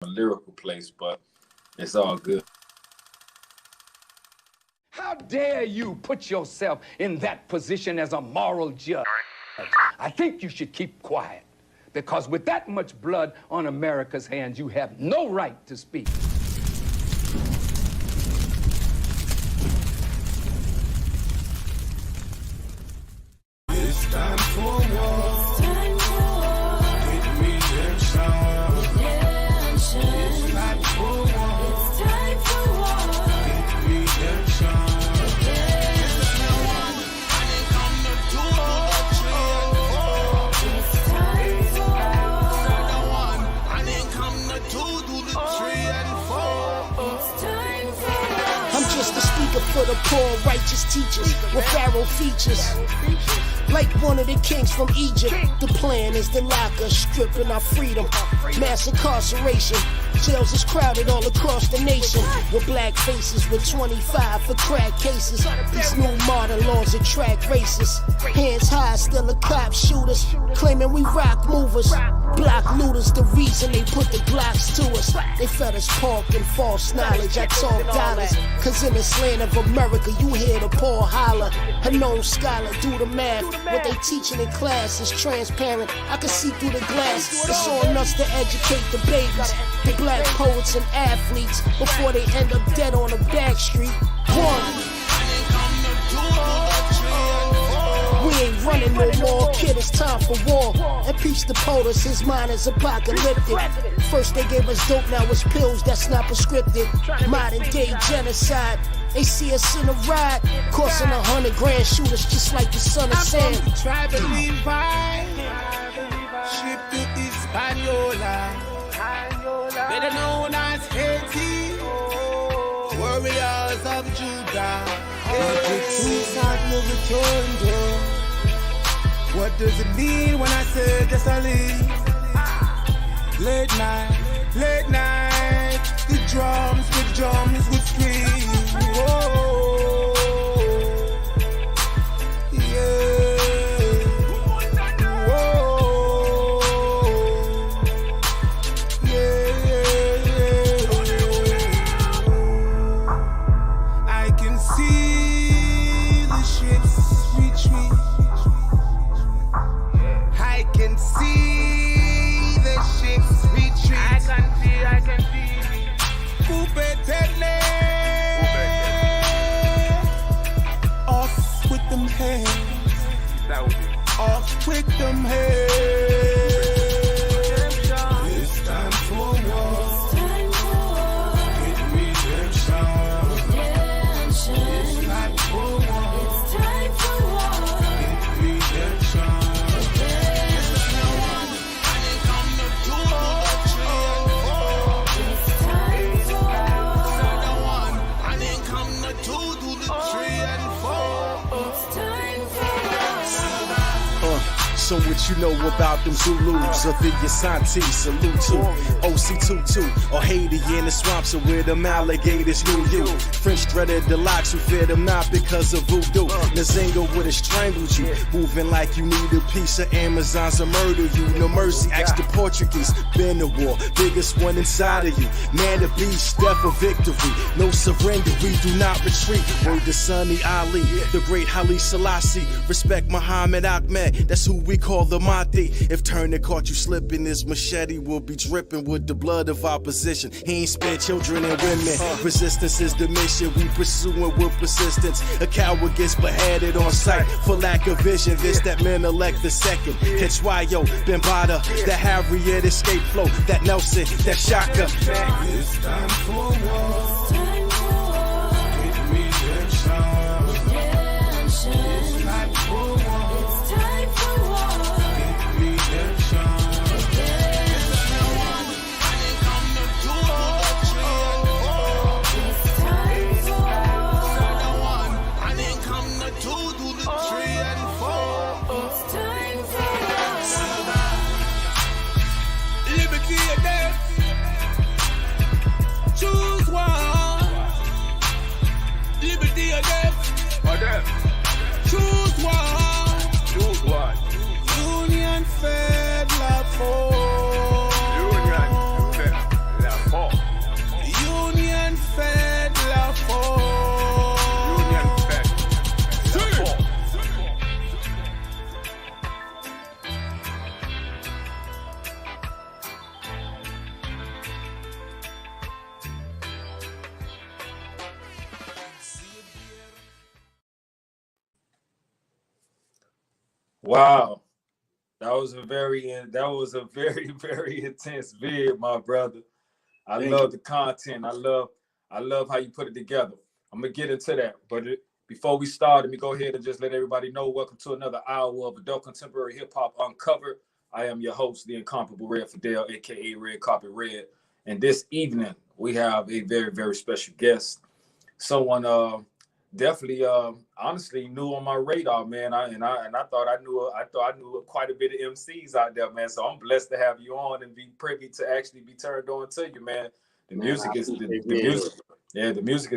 a lyrical place, but it's all good. How dare you put yourself in that position as a moral judge? I think you should keep quiet, because with that much blood on America's hands, you have no right to speak. It's time for war. It's time for war. Get redemption. Redemption. It's time for war. It's time for war. Get redemption. Redemption. I didn't come to do the 3 and 4. It's time for war. I didn't come to do the 3 and 4. It's time for war. I'm just a speaker for the poor, righteous teachers with pharaoh features. Like one of the kings from Egypt, the plan is to lock us, stripping our freedom. Mass incarceration, jails is crowded all across the nation. With black faces with 25 for crack cases. These new modern laws attract racists. Hands high, still a cop shooters, claiming we rock movers. Block looters, the reason they put the Glocks to us. They fed us pork and false knowledge. I talk dollars, cause in this land of America, you hear the poor holler. A known scholar, do the math. What they teaching in class is transparent. I can see through the glass. It's on us to educate the babies, the black poets and athletes, before they end up dead on the back street. We ain't running no more, kid, it's time for war. Impeach the POTUS, his mind is apocalyptic. First they gave us dope, now it's pills, that's not prescripted. Modern day genocide, they see us in a ride, costing $100 grand, shoot us just like the son of Sam. I'm from the tribe of Levi, shipped to Hispaniola, better known as Haiti, warriors of Judah. Suicide no return door. What does it mean when I say just a leave? Late night, the drums would scream. Whoa, yeah, whoa, yeah. I can see the ships retreat. I can see the ships retreat. I can see. Kupetele. Off with them hands. Off with them hands. It's time for war. Get redemption. It's time for war. Get redemption. So what you know about them Zulus or the Asante? Salute to OC22 or Haiti in the swamps or where them alligators knew you. French threaded the locks who fear them not because of voodoo. Nazinga would have strangled you, moving like you need a piece of Amazons to murder you. No mercy, ask the Portuguese. Been the war, biggest one inside of you. Man the beast, death or victory. No surrender, we do not retreat. Word to Sunny Ali, the great Haile Selassie. Respect Muhammad Ahmed, that's who we call the Mahdi. If Turner caught you slipping, his machete will be dripping with the blood of opposition. He ain't spared children and women. Resistance is the mission, we pursuing with persistence. A coward gets beheaded on sight for lack of vision. This that men elect the second. Ketchwayo, Bembada, that Harriet escape flow, that Nelson, that Shaka. It's time for war. Get redemption. It's time for war. Choose one. Wow. That was a very, very intense vid, my brother. I love the content. I love how you put it together. I'm gonna get into that, but before we start, let me go ahead and just let everybody know. Welcome to another hour of adult contemporary hip hop uncovered. I am your host, the Incomparable Redd Fidel, aka Red Carpet Red. And this evening we have a very, very special guest. Someone definitely honestly new on my radar, man. I thought I knew quite a bit of MCs out there, man. So I'm blessed to have you on and be privy to actually be turned on to you, man. The music is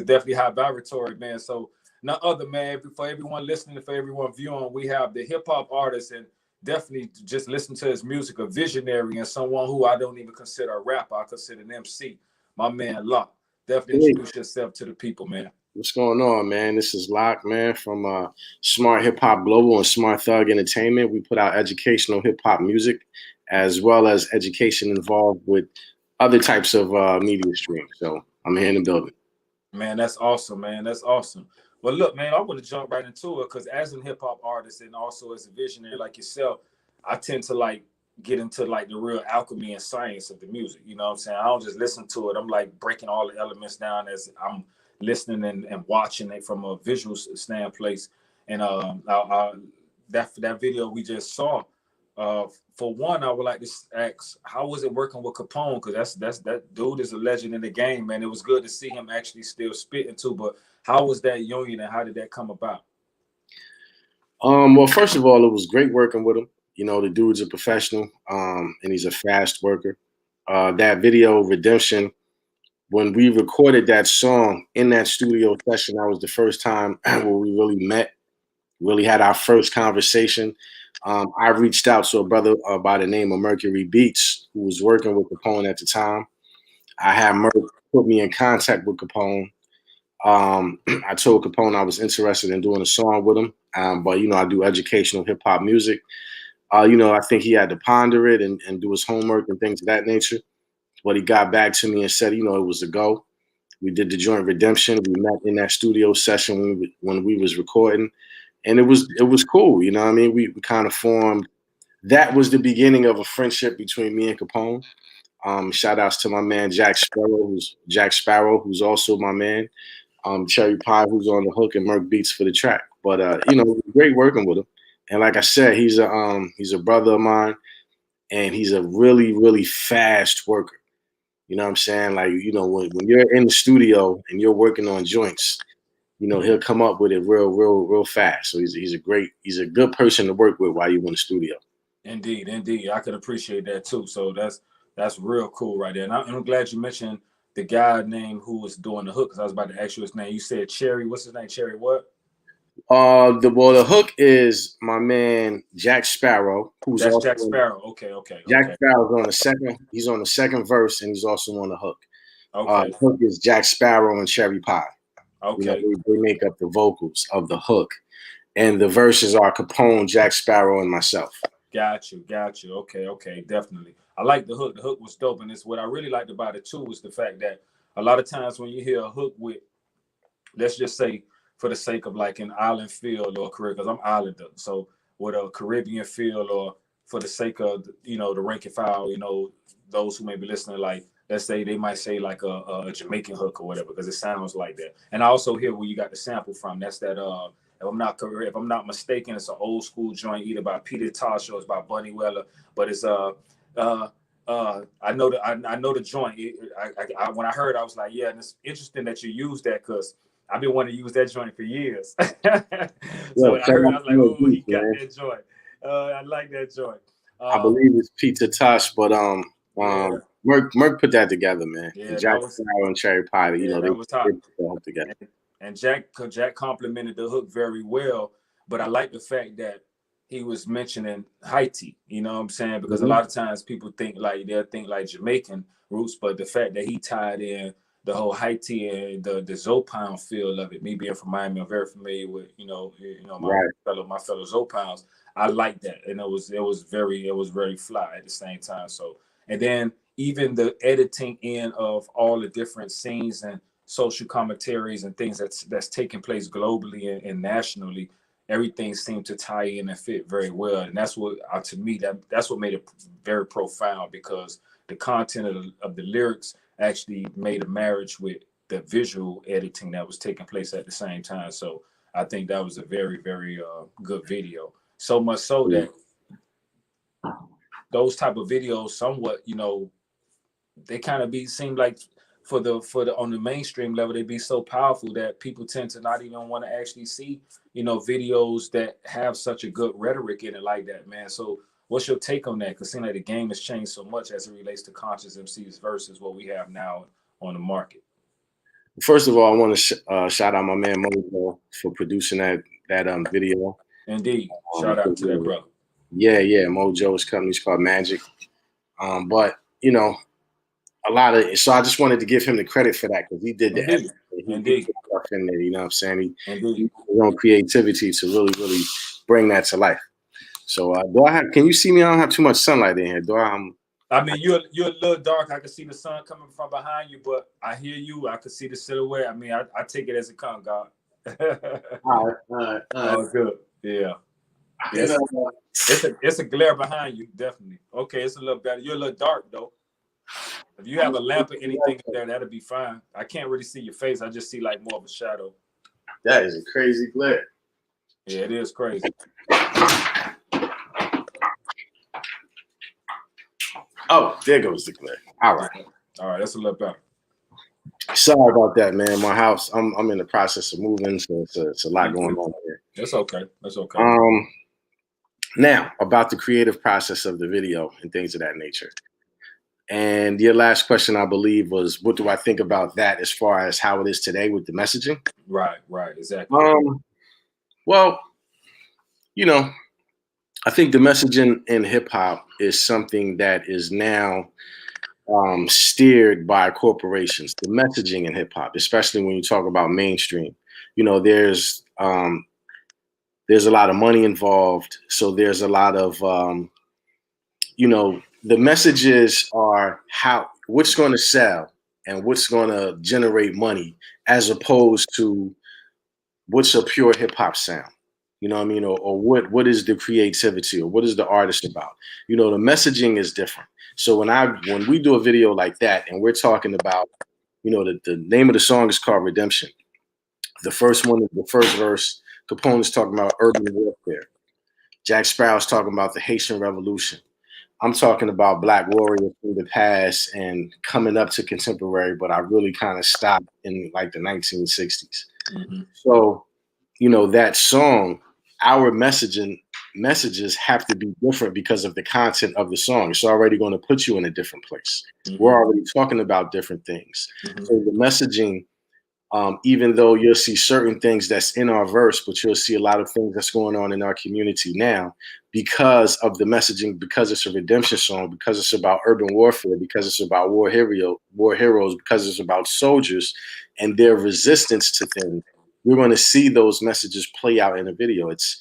definitely high vibratory, man. So none other, man, for everyone listening, for everyone viewing, we have the hip hop artist, and definitely just listen to his music, a visionary and someone who I don't even consider a rapper. I consider an MC. My man Lak. Definitely introduce yourself to the people, man. What's going on, man? This is Lak, man, from Smart Hip Hop Global and SmartThug Entertainment. We put out educational hip hop music as well as education involved with other types of media streams. So I'm here in the building. Man, that's awesome, man. That's awesome. Well, look, man, I want to jump right into it because as a hip hop artist and also as a visionary like yourself, I tend to get into the real alchemy and science of the music. You know what I'm saying? I don't just listen to it. I'm like breaking all the elements down as I'm listening and watching it from a visual standpoint. And that video we just saw, for one, I would like to ask, how was it working with Capone? Because that dude is a legend in the game, man. It was good to see him actually still spitting too. But how was that union and how did that come about? Well, first of all, it was great working with him. You know, the dude's a professional, and he's a fast worker. That video, Redemption, when we recorded that song in that studio session, that was the first time where we really met, really had our first conversation. I reached out to a brother by the name of Mercury Beats, who was working with Capone at the time. I had Merc put me in contact with Capone. I told Capone I was interested in doing a song with him, but, you know, I do educational hip hop music. You know, I think he had to ponder it and do his homework and things of that nature. But he got back to me and said, you know, it was a go. We did the joint Redemption. We met in that studio session when we was recording, and it was cool. You know what I mean? We kind of formed. That was the beginning of a friendship between me and Capone. Shout outs to my man Jack Sparrow, who's also my man. Cherry Pie, who's on the hook, and Merc Beats for the track. But you know, great working with him. And like I said, he's a brother of mine, and he's a really, really fast worker. You know what I'm saying? Like, you know, when you're in the studio and you're working on joints, you know, he'll come up with it real fast. So he's a good person to work with while you're in the studio. Indeed. I could appreciate that too. So that's real cool right there. And I'm glad you mentioned the guy name who was doing the hook, because I was about to ask you his name. You said Cherry. What's his name? Cherry what? The hook is my man Jack Sparrow, who's that's also Jack Sparrow. Okay. Jack Sparrow's on the second. He's on the second verse, and he's also on the hook. Okay. The hook is Jack Sparrow and Cherry Pie. Okay. You know, they make up the vocals of the hook, and the verses are Capone, Jack Sparrow, and myself. Got you. Okay, definitely. I like the hook. The hook was dope, and it's what I really liked about it too was the fact that a lot of times when you hear a hook with, let's just say, for the sake of like an island feel or Caribbean, because I'm islander, so with a Caribbean feel, or for the sake of, you know, the rank and file, you know, those who may be listening, like let's say they might say like a Jamaican hook or whatever, because it sounds like that. And I also hear where you got the sample from. That's that if I'm not mistaken, it's an old school joint either by Peter Tosh or it's by Bunny Weller, but it's I know the joint. When I heard, I was like, yeah, and it's interesting that you use that because I've been wanting to use that joint for years. So when I heard, I was like, oh, he got that joint. I like that joint. I believe it's Peter Tosh, but Merc put that together, man. Yeah, Jack Sparrow and Cherry Pie, you know, they was hot. put together. And Jack complimented the hook very well, but I like the fact that he was mentioning Haiti, you know what I'm saying? Because a lot of times people they'll think like Jamaican roots, but the fact that he tied in the whole Haiti and the Zoppound feel of it, me being from Miami, I'm very familiar with, my fellow Zoppounds. I like that. And it was very fly at the same time. So, and then even the editing in of all the different scenes and social commentaries and things that's taking place globally and nationally, everything seemed to tie in and fit very well. And that's what, to me, that's what made it very profound, because the content of the lyrics actually made a marriage with the visual editing that was taking place at the same time. So I think that was a very, very good video. So much so that those type of videos somewhat, you know, they kind of seem like for the on the mainstream level, they be so powerful that people tend to not even want to actually see, you know, videos that have such a good rhetoric in it like that, man. So what's your take on that? Because it seems like the game has changed so much as it relates to conscious MCs versus what we have now on the market. First of all, I want to shout out my man Mojo for producing that video. Indeed, shout out to that brother. Yeah, Mojo's company's called Magic. But you know, so I just wanted to give him the credit for that, because he did the editing. He put stuff in there, you know what I'm saying? He used his own creativity to really bring that to life. So can you see me? I don't have too much sunlight in here. I mean, you're a little dark. I can see the sun coming from behind you, but I hear you. I can see the silhouette. I mean, I take it as it comes, God. All right. Oh, good. Yeah. It's a glare behind you, definitely. Okay, it's a little better. You're a little dark though. If you have a lamp or anything there, that'll be fine. I can't really see your face. I just see like more of a shadow. That is a crazy glare. Yeah, it is crazy. Oh, there goes the glare. All right, that's a little better. Sorry about that, man. My house, I'm in the process of moving, so it's a lot going on here. That's okay. Now, about the creative process of the video and things of that nature. And your last question, I believe, was what do I think about that as far as how it is today with the messaging? Right, exactly. Well, you know, I think the messaging in hip hop is something that is now steered by corporations. The messaging in hip hop, especially when you talk about mainstream, you know, there's a lot of money involved. So there's a lot of, you know, the messages are what's going to sell and what's going to generate money, as opposed to what's a pure hip hop sound. You know what I mean? Or what is the creativity, or what is the artist about? You know, the messaging is different. So when we do a video like that and we're talking about, you know, the name of the song is called Redemption. The first verse, Capone is talking about urban warfare. Jack Sparrow's talking about the Haitian Revolution. I'm talking about Black warriors from the past and coming up to contemporary, but I really kind of stopped in like the 1960s. Mm-hmm. So, you know, that song, our messages have to be different because of the content of the song. It's already going to put you in a different place. Mm-hmm. We're already talking about different things. Mm-hmm. So the messaging, even though you'll see certain things that's in our verse, but you'll see a lot of things that's going on in our community now because of the messaging, because it's a redemption song, because it's about urban warfare, because it's about war heroes, because it's about soldiers and their resistance to things. We're going to see those messages play out in a video. It's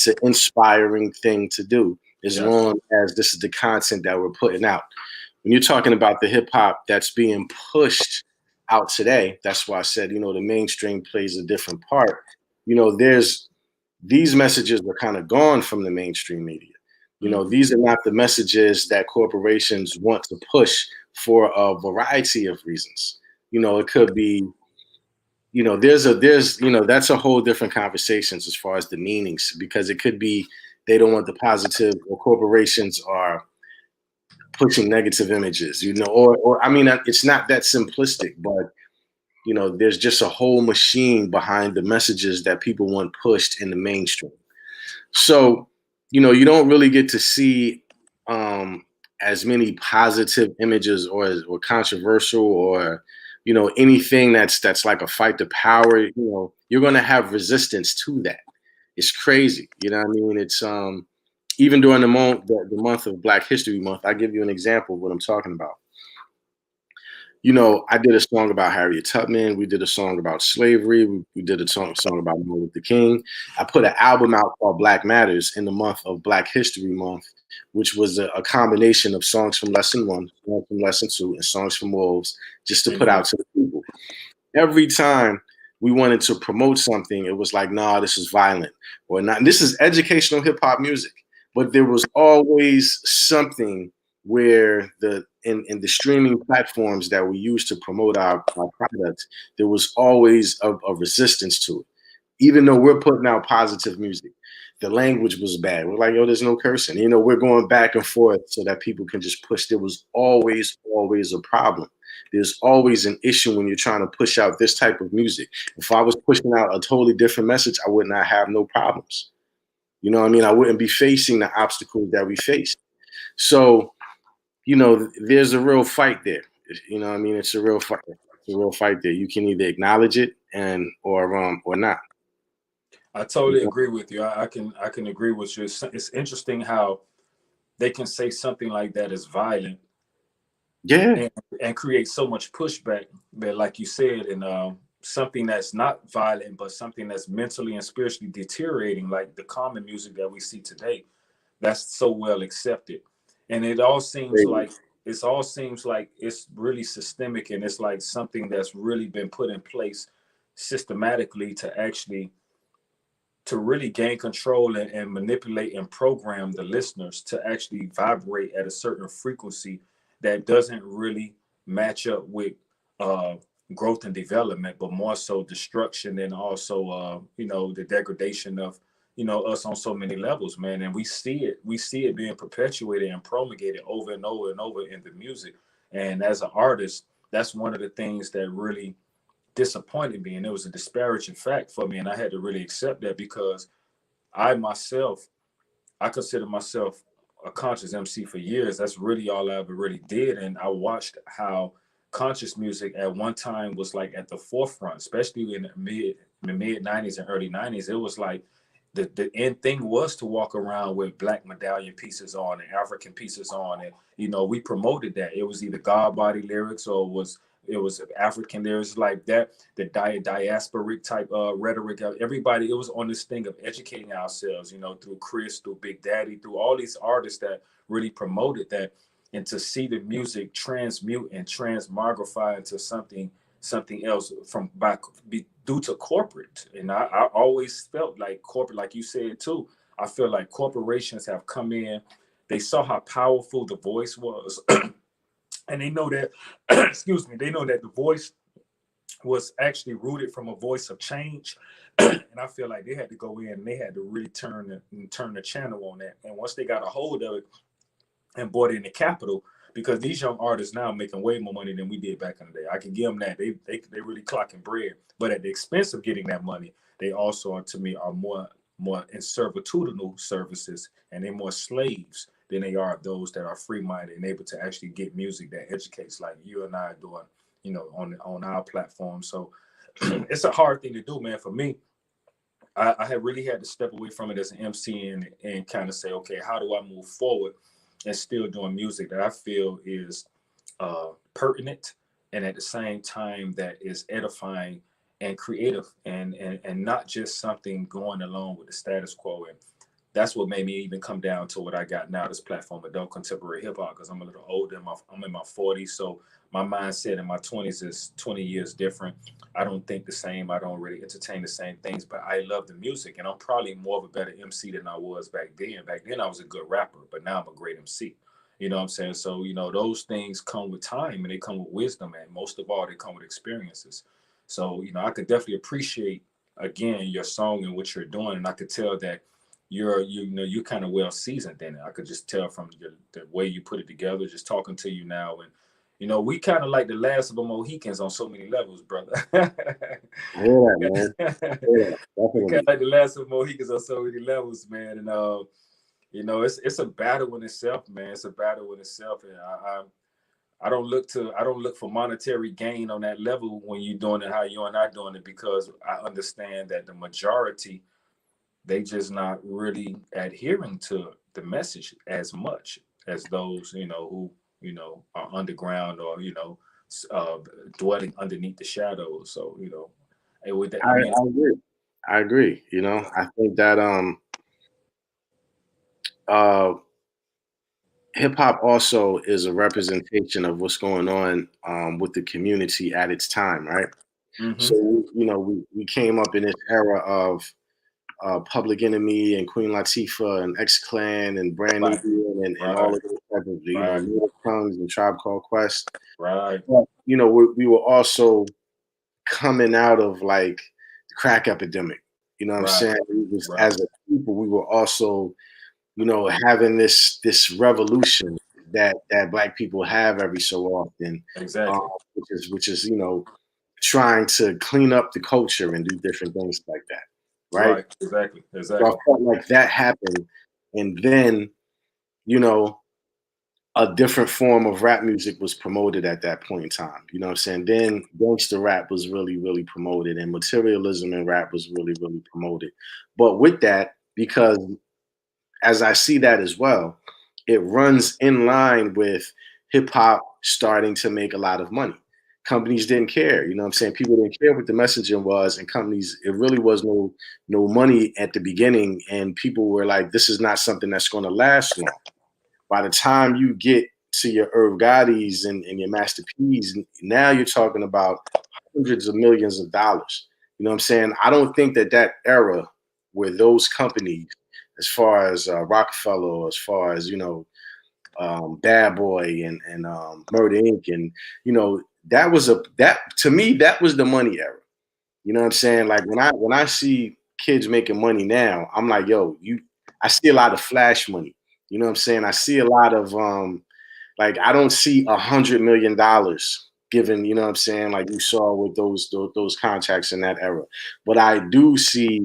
an inspiring thing to do, as long as this is the content that we're putting out. When you're talking about the hip hop that's being pushed out today, that's why I said, you know, the mainstream plays a different part. You know, these messages are kind of gone from the mainstream media. You know, these are not the messages that corporations want to push for a variety of reasons. You know, it could be, you know, there's you know, that's a whole different conversations as far as the meanings, because it could be they don't want the positive, or corporations are pushing negative images, you know, or I mean, it's not that simplistic, but, you know, there's just a whole machine behind the messages that people want pushed in the mainstream. So, you know, you don't really get to see as many positive images or controversial, or, you know, anything that's like a fight to power. You know, you're going to have resistance to that. It's crazy. You know what I mean? It's even during the month of Black History Month, I'll give you an example of what I'm talking about. You know, I did a song about Harriet Tubman. We did a song about slavery. We did a song about Martin Luther King. I put an album out called Black Matters in the month of Black History Month, which was a combination of songs from Lesson 1, songs from Lesson 2, and songs from Wolves, just to put out to the people. Every time we wanted to promote something, it was like, nah, this is violent or not. And this is educational hip hop music, but there was always something where in the streaming platforms that we use to promote our products, there was always a resistance to it. Even though we're putting out positive music, the language was bad. We're like, yo, there's no cursing. You know, we're going back and forth so that people can just push. There was always a problem. There's always an issue when you're trying to push out this type of music. If I was pushing out a totally different message, I would not have no problems. You know what I mean? I wouldn't be facing the obstacles that we face. So, you know, there's a real fight there. You know what I mean? It's a real fight. It's a real fight there. You can either acknowledge it or not. I totally agree with you. I can agree with you. It's interesting how they can say something like that is violent, yeah, and create so much pushback. But like you said, and something that's not violent, but something that's mentally and spiritually deteriorating, like the common music that we see today, that's so well accepted, and it all seems like it's really systemic, and it's like something that's really been put in place systematically to really gain control and manipulate and program the listeners to actually vibrate at a certain frequency that doesn't really match up with growth and development, but more so destruction and also the degradation of us on so many levels, man. And we see it being perpetuated and promulgated over and over and over in the music. And as an artist, that's one of the things that really disappointed me, and it was a disparaging fact for me, and I had to really accept that, because I consider myself a conscious MC for years. That's really all I ever really did, and I watched how conscious music at one time was like at the forefront, especially in the mid 90s and early 90s. It was like the end thing was to walk around with black medallion pieces on and African pieces on, and we promoted that. It was either God body lyrics or it was African. There's like that, the diasporic type rhetoric. Everybody, it was on this thing of educating ourselves, through Chris, through Big Daddy, through all these artists that really promoted that, and to see the music transmute and transmogrify into something else due to corporate. And I always felt like corporate, like you said too, I feel like corporations have come in, they saw how powerful the voice was. And they know that, they know that the voice was actually rooted from a voice of change. And I feel like they had to go in and they had to really turn the channel on that. And once they got a hold of it and brought in the capital, because these young artists now are making way more money than we did back in the day. I can give them that. They really clocking bread. But at the expense of getting that money, they also, to me, are more in servitudinal services, and they're more slaves than they are those that are free-minded and able to actually get music that educates, like you and I are doing, on our platform. So it's a hard thing to do, man. For me, I had really had to step away from it as an MC and kind of say, okay, how do I move forward and still doing music that I feel is pertinent, and at the same time that is edifying and creative, and not just something going along with the status quo. And that's what made me even come down to what I got now, this platform, Adult Contemporary Hip Hop, because I'm a little older. I'm in my 40s, so my mindset in my 20s is 20 years different. I don't think the same. I don't really entertain the same things, but I love the music, and I'm probably more of a better MC than I was back then. Back then, I was a good rapper, but now I'm a great MC. You know what I'm saying? So, those things come with time, and they come with wisdom, and most of all, they come with experiences. So, I could definitely appreciate, again, your song and what you're doing, and I could tell that you're kind of well seasoned in it. I could just tell from the way you put it together, just talking to you now. And we kind of like the last of the Mohicans on so many levels, brother. Yeah, man. Yeah, We kind of like the last of the Mohicans on so many levels, man. And it's a battle in itself, man. It's a battle in itself, and I don't look for monetary gain on that level when you're doing it how you and I doing it, because I understand that the majority, they just not really adhering to the message as much as those, who, are underground or, dwelling underneath the shadows. So, I agree. I think that hip hop also is a representation of what's going on with the community at its time, right? Mm-hmm. So we came up in this era of Public Enemy and Queen Latifah and X Clan and Brand New Right. Deal and all of those type of Right. Little Tongues and Tribe Called Quest. Right. But we were also coming out of like the crack epidemic. You know what I'm Right. saying? We was, Right. as a people, we were also having this revolution that Black people have every so often, Exactly. which is trying to clean up the culture and do different things like that, right? Right. Exactly. So I Exactly. felt like that happened, and then a different form of rap music was promoted at that point in time. You know what I'm saying? Then gangster rap was really, really promoted, and materialism in rap was really, really promoted. But with that, because as I see that as well, it runs in line with hip hop starting to make a lot of money. Companies didn't care, you know what I'm saying? People didn't care what the messaging was, and companies, it really was no money at the beginning, and people were like, this is not something that's going to last long. By the time you get to your Irv Gotti's and your Master P's, now you're talking about hundreds of millions of dollars. You know what I'm saying? I don't think that era where those companies, as far as Rockefeller, as far as Bad Boy and Murder Inc. and that to me that was the money era. You know what I'm saying? Like when I see kids making money now, I'm like, yo, I see a lot of flash money. You know what I'm saying? I see a lot of like I don't see $100 million given, you know what I'm saying, like you saw with those contracts in that era. But I do see,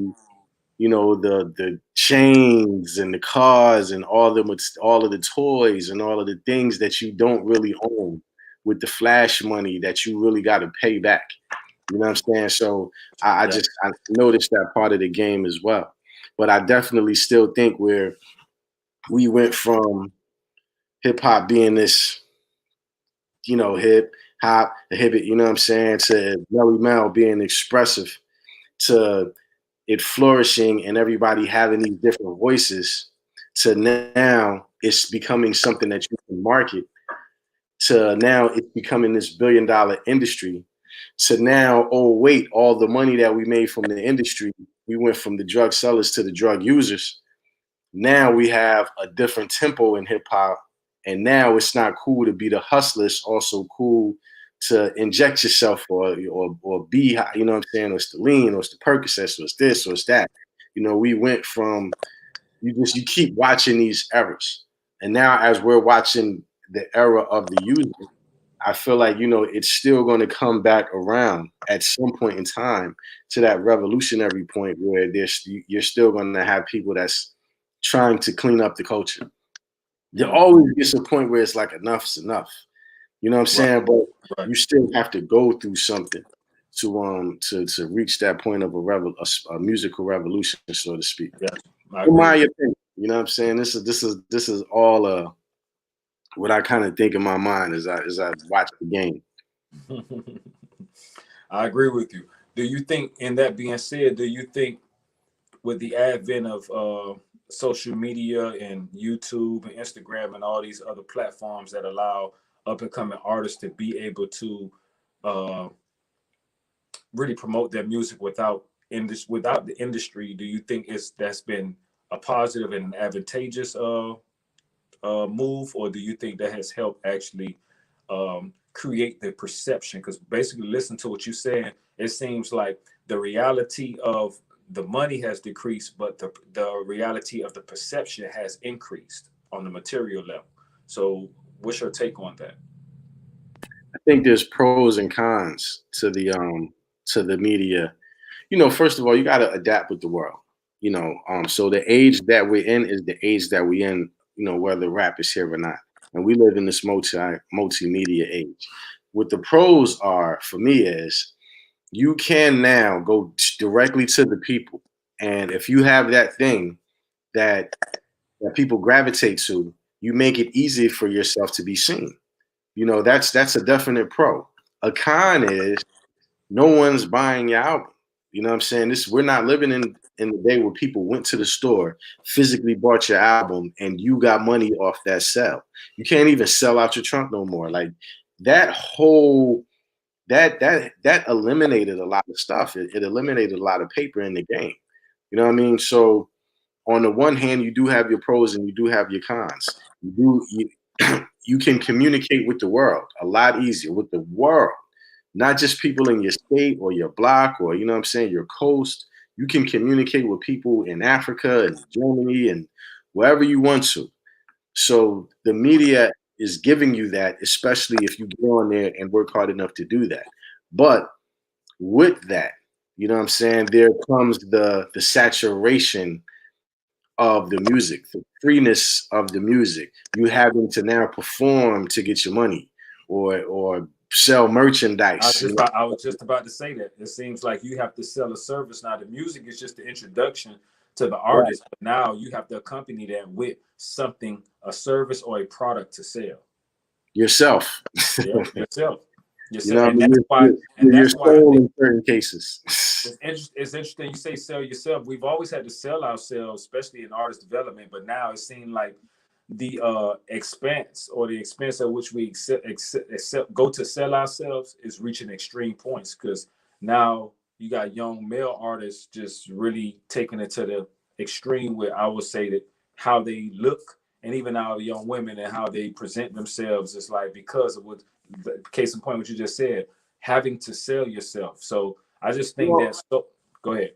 the chains and the cars and all of the toys and all of the things that you don't really own with the flash money that you really got to pay back. You know what I'm saying? So I noticed that part of the game as well. But I definitely still think where we went from hip hop being this, hip hop, the hibbit, you know what I'm saying, to Melly Mel being expressive, to it flourishing and everybody having these different voices, to now it's becoming something that you can market, to now it's becoming this billion-dollar industry, to now, oh wait, all the money that we made from the industry, we went from the drug sellers to the drug users. Now we have a different tempo in hip hop, and now it's not cool to be the hustler. It's also cool to inject yourself or be high, you know what I'm saying? Or it's the lean, or it's the Percocets, or it's this, or it's that. We went from you keep watching these eras, and now as we're watching the era of the user, I feel like it's still going to come back around at some point in time to that revolutionary point where you're still going to have people that's trying to clean up the culture. There always gets a point where it's like enough's enough. You know what I'm saying? But you still have to go through something to reach that point of a musical revolution, so to speak. Yeah, in my opinion, you know what I'm saying? This is all what I kind of think in my mind as I watch the game. I agree with you. Do you think, in that being said, do you think with the advent of social media and YouTube and Instagram and all these other platforms that allow up and coming artists to be able to really promote their music without the industry, do you think that's been a positive and advantageous move, or do you think that has helped actually create the perception? Because basically, listen to what you're saying, it seems like the reality of the money has decreased, but the reality of the perception has increased on the material level. So what's your take on that? I think there's pros and cons to the media. First of all, you got to adapt with the world. So the age that we're in is the age that we're in, whether rap is here or not. And we live in this multimedia age. What the pros are for me is you can now go directly to the people. And if you have that thing that people gravitate to, you make it easy for yourself to be seen. That's a definite pro. A con is no one's buying your album. You know what I'm saying? We're not living in the day where people went to the store, physically bought your album, and you got money off that sell. You can't even sell out your trunk no more. Like that whole that eliminated a lot of stuff. It eliminated a lot of paper in the game. You know what I mean? So on the one hand, you do have your pros and you do have your cons. You can communicate with the world a lot easier with the world, not just people in your state or your block or, you know what I'm saying, your coast. You can communicate with people in Africa and Germany and wherever you want to. So the media is giving you that, especially if you go on there and work hard enough to do that. But with that, you know what I'm saying, there comes the saturation of the music, the freeness of the music. You having to now perform to get your money or sell merchandise. I was just about to say that. It seems like you have to sell a service. Now, the music is just the introduction to the artist, but now you have to accompany that with something, a service or a product to sell. Yourself. Yeah, yourself. You know, and that's why, in certain cases. It's interesting you say sell yourself. We've always had to sell ourselves, especially in artist development, but now it seems like the expense at which we go to sell ourselves is reaching extreme points, because now you got young male artists just really taking it to the extreme where I would say that how they look, and even our young women and how they present themselves is like, because of what the case in point, what you just said, having to sell yourself. So I just think go ahead.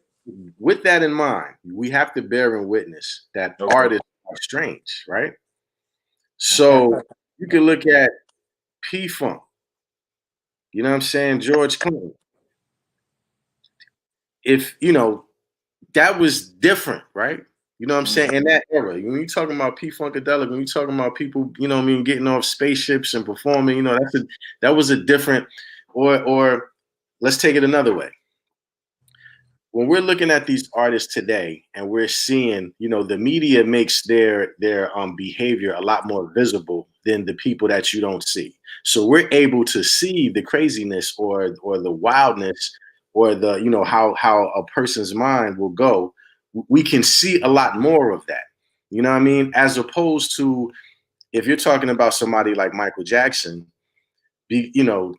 With that in mind, we have to bear in witness that artists are strange, right? So you can look at P-Funk, you know what I'm saying, George Clinton. If, you know, that was different, right? You know what I'm saying? In that era, when you talking about P-Funkadelic, when you talking about people, you know what I mean, getting off spaceships and performing, you know, that was a different, or let's take it another way. When we're looking at these artists today and we're seeing, you know, the media makes their behavior a lot more visible than the people that you don't see. So we're able to see the craziness or the wildness or the, you know, how a person's mind will go. We can see a lot more of that. You know what I mean? As opposed to if you're talking about somebody like Michael Jackson, you know,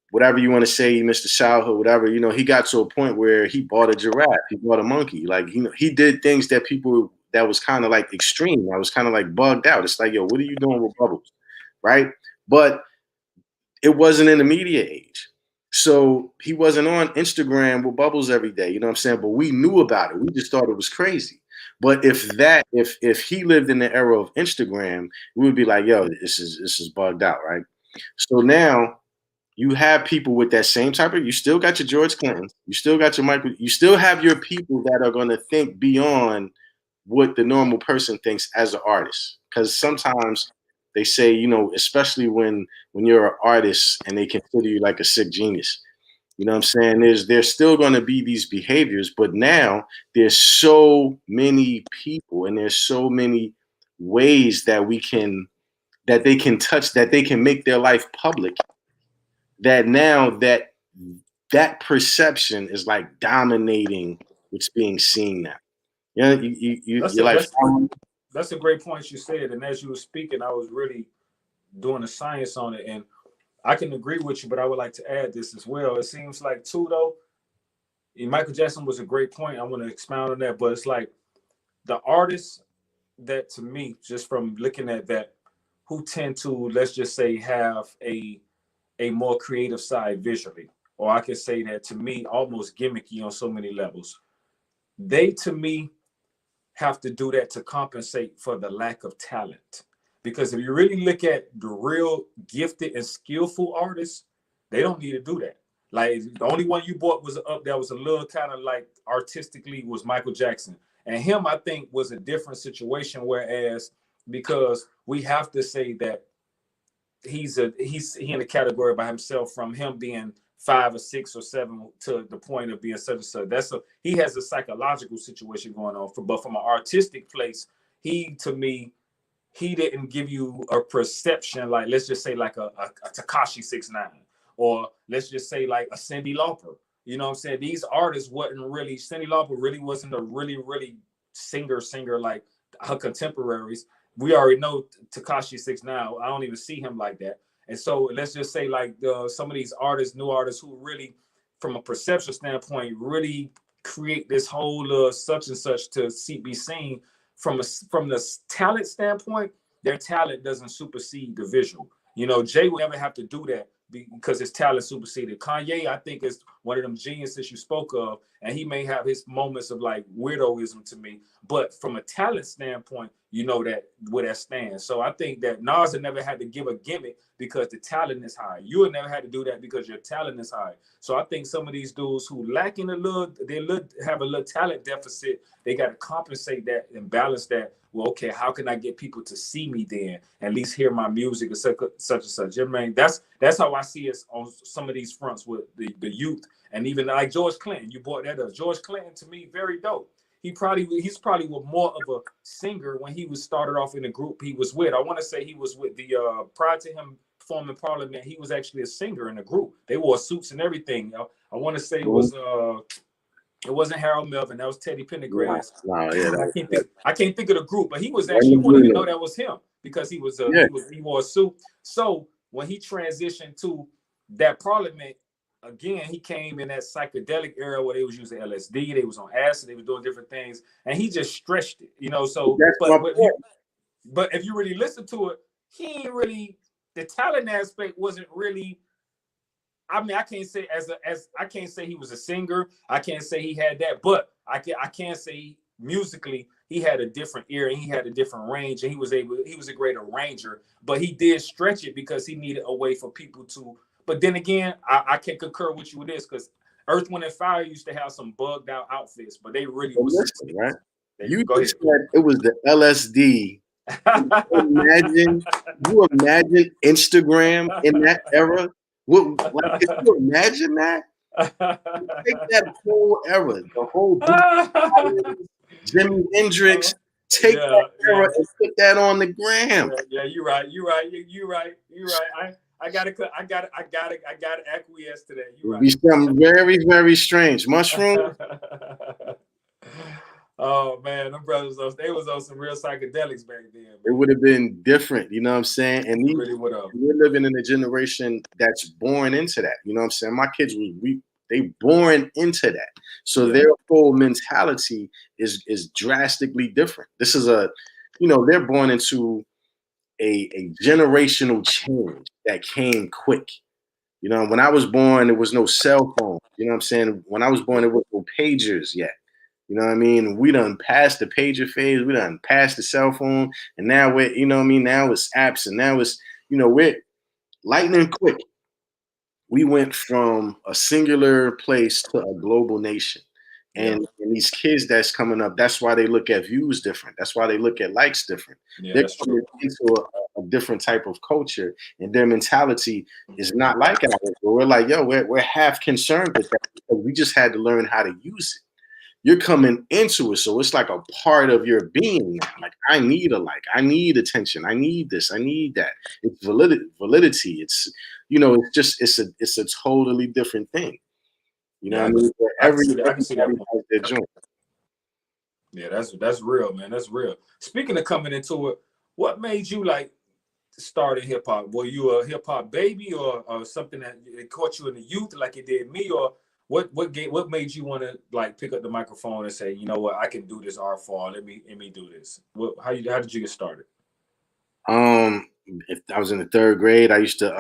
whatever you want to say, Mr. Childhood, whatever, you know, he got to a point where he bought a giraffe, he bought a monkey. Like, you know, he did things that people, that was kind of like extreme. I was kind of like bugged out. It's like, yo, what are you doing with Bubbles? Right? But it wasn't in the media age. So he wasn't on Instagram with Bubbles every day, you know what I'm saying? But we knew about it. We just thought it was crazy. But if he lived in the era of Instagram, we would be like, yo, this is bugged out, right? So now you have people with that same type of, you still got your George Clinton, you still got your Michael, you still have your people that are going to think beyond what the normal person thinks as an artist. Because sometimes they say, you know, especially when you're an artist and they consider you like a sick genius, you know what I'm saying? There's still going to be these behaviors, but now there's so many people and there's so many ways that they can touch, that they can make their life public, that now that perception is like dominating what's being seen now. That's a great point you said. And as you were speaking, I was really doing the science on it. And I can agree with you, but I would like to add this as well. It seems like too, though, Michael Jackson was a great point. I want to expound on that, but it's like the artists that, to me, just from looking at that, who tend to, let's just say, have a more creative side visually, or I could say that, to me, almost gimmicky on so many levels. They, to me, have to do that to compensate for the lack of talent. Because if you really look at the real gifted and skillful artists, they don't need to do that. Like, the only one you bought was up that was a little kind of like artistically was Michael Jackson. And him, I think, was a different situation, whereas because we have to say that he's in a category by himself, from him being 5 or 6 or 7 to the point of being such and such. He has a psychological situation going on. But from an artistic place, to me, he didn't give you a perception like, let's just say like a Tekashi 6ix9ine, or let's just say like a Cyndi Lauper. You know what I'm saying? These artists wasn't really, Cyndi Lauper really wasn't a really singer like her contemporaries. We already know Tekashi 6ix9ine. I don't even see him like that. And so let's just say like some of these artists, new artists who really, from a perception standpoint, really create this whole such and such to be seen from the talent standpoint. Their talent doesn't supersede the visual. You know, Jay will never have to do that because his talent superseded. Kanye, I think, is one of them geniuses you spoke of, and he may have his moments of like weirdoism to me, but from a talent standpoint, you know that where that stands. So I think that Nas had never had to give a gimmick because the talent is high. You would never had to do that because your talent is high. So I think some of these dudes who lacking have a little talent deficit, they got to compensate that and balance that. Well, okay, how can I get people to see me then, at least hear my music and such and such? You know what I mean? That's how I see it on some of these fronts with the youth, and even like George Clinton. You brought that up. George Clinton, to me, very dope. He's probably more of a singer when he was started off in the group he was with. I want to say he was with the prior to him forming Parliament, he was actually a singer in the group. They wore suits and everything. I want to say it wasn't Harold Melvin. That was Teddy Pendergrass. Wow, yeah, I can't think of the group, but he was actually wanted to know that was him because he wore a suit. So when he transitioned to that Parliament, again, he came in that psychedelic era where they was using LSD, they was on acid, they were doing different things, and he just stretched it, you know. So, but if you really listen to it, he ain't really, the talent aspect wasn't really. I mean, I can't say I can't say he was a singer. I can't say he had that, but I can say musically he had a different ear and he had a different range, and he was a great arranger. But he did stretch it because he needed a way for people to. But then again, I can concur with you with this because Earth, Wind, and Fire used to have some bugged out outfits, but they really was right. You just said it was the LSD. you imagine Instagram in that era? Can you imagine that? Take that whole era, the whole Jimi Hendrix, take that era and put that on the gram. Yeah, you're right. I gotta acquiesce to that. You're right. Be something very, very strange. Mushroom. Oh man, them brothers, they was on some real psychedelics back then. Man. It would have been different, you know what I'm saying? And really we're living in a generation that's born into that. You know what I'm saying? My kids they born into that. So their whole mentality is drastically different. This is they're born into a generational change that came quick. You know, when I was born, there was no cell phone. You know what I'm saying? When I was born, there was no pagers yet. You know what I mean? We done passed the pager phase. We done passed the cell phone. And now we're, you know what I mean? Now it's apps. And now it's, we're lightning quick. We went from a singular place to a global nation. And these kids that's coming up, that's why they look at views different. That's why they look at likes different. They're coming into a different type of culture, and their mentality is not like ours. But we're like, we're half concerned with that because we just had to learn how to use it. You're coming into it, so it's like a part of your being now. Like, I need a like, I need attention, I need this, I need that. It's validity. It's it's a totally different thing. You know what I mean? I can see that. Yeah, that's real, man. That's real. Speaking of coming into it, what made you like start in hip hop? Were you a hip hop baby or something that it caught you in the youth like it did me, or what made you want to like pick up the microphone and say, you know what, I can do this art form. Let me do this. How did you get started? If I was in the third grade, I used to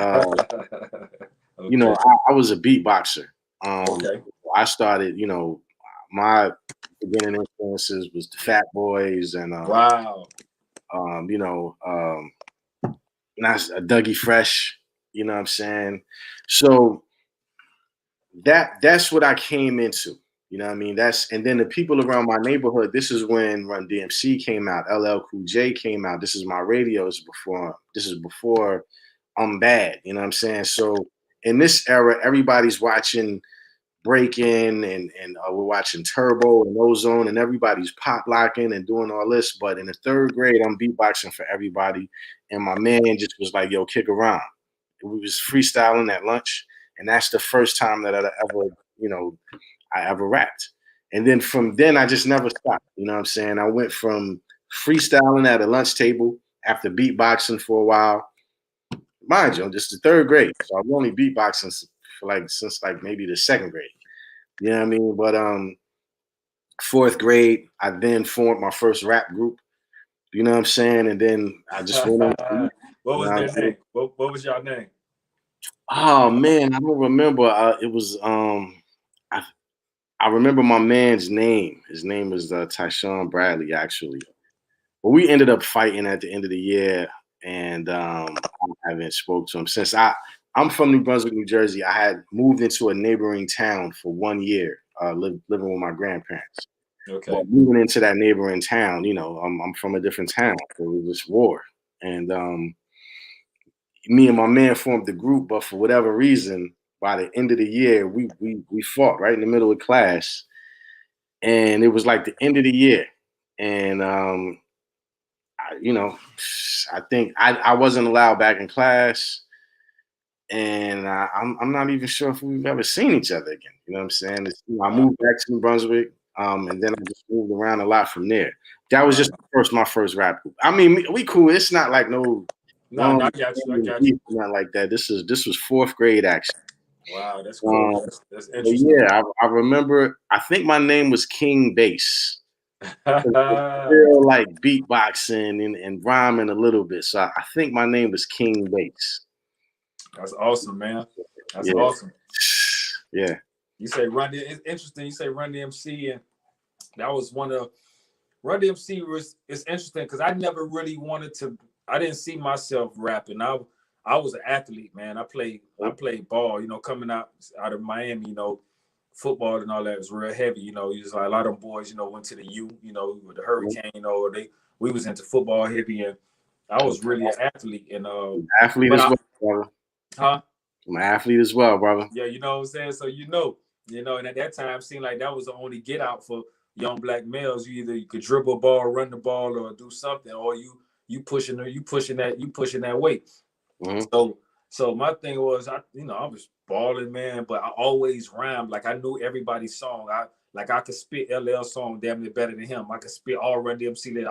okay. I was a beatboxer. I started, my beginning influences was the Fat Boys and Dougie Fresh, you know what I'm saying? So that's what I came into, you know what I mean? And then the people around my neighborhood, this is when Run DMC came out, LL Cool J came out. This is my radio. This is before I'm Bad, you know what I'm saying? So in this era, everybody's watching Breaking and we're watching Turbo and Ozone, and everybody's pop locking and doing all this. But in the third grade, I'm beatboxing for everybody. And my man just was like, yo, kick around. We was freestyling at lunch. And that's the first time that I ever rapped. And then from then, I just never stopped. You know what I'm saying? I went from freestyling at a lunch table after beatboxing for a while mind you, just the third grade. So I've only beatboxing since maybe the second grade. You know what I mean? But fourth grade, I then formed my first rap group. You know what I'm saying? And then I just went on. What was their name? What was your name? Oh man, I don't remember. It was I remember my man's name. His name was Tyshawn Bradley, actually. But we ended up fighting at the end of the year, and I haven't spoke to him since. I'm from New Brunswick, New Jersey. I had moved into a neighboring town for 1 year, living with my grandparents. Okay. Well, moving into that neighboring town, you know, I'm from a different town. There was this war, and me and my man formed the group, but for whatever reason, by the end of the year, we fought right in the middle of class, and it was like the end of the year, and you know, I think I wasn't allowed back in class, and I'm not even sure if we've ever seen each other again. You know what I'm saying? I moved back to New Brunswick, and then I just moved around a lot from there. That was just my first rap group. I mean, we cool. It's not like no. No, I got you. Not like that. This was fourth grade actually. Wow, that's cool. That's interesting. Yeah, I remember. I think my name was King Bass. Still like beatboxing and rhyming a little bit. So I think my name was King Bass. That's awesome, man. That's awesome. Yeah. You say Run DMC. It's interesting. You say Run DMC, and that was one of Run DMC it's interesting because I never really wanted to. I didn't see myself rapping. I was an athlete, man. I played ball. You know, coming out of Miami, you know, football and all that was real heavy. You know, just like a lot of them boys, you know, went to the U. You know, with the Hurricane. You know, we was into football heavy, and I was really an athlete. And athlete as well, brother. Huh? I'm an athlete as well, brother. Yeah, you know what I'm saying. So you know, and at that time, it seemed like that was the only get out for young black males. You could dribble a ball, run the ball, or do something, or you pushing that weight. Mm-hmm. So my thing was, I was balling, man, but I always rhymed. Like I knew everybody's song. I could spit LL song damn near better than him. I could spit all Run DMC.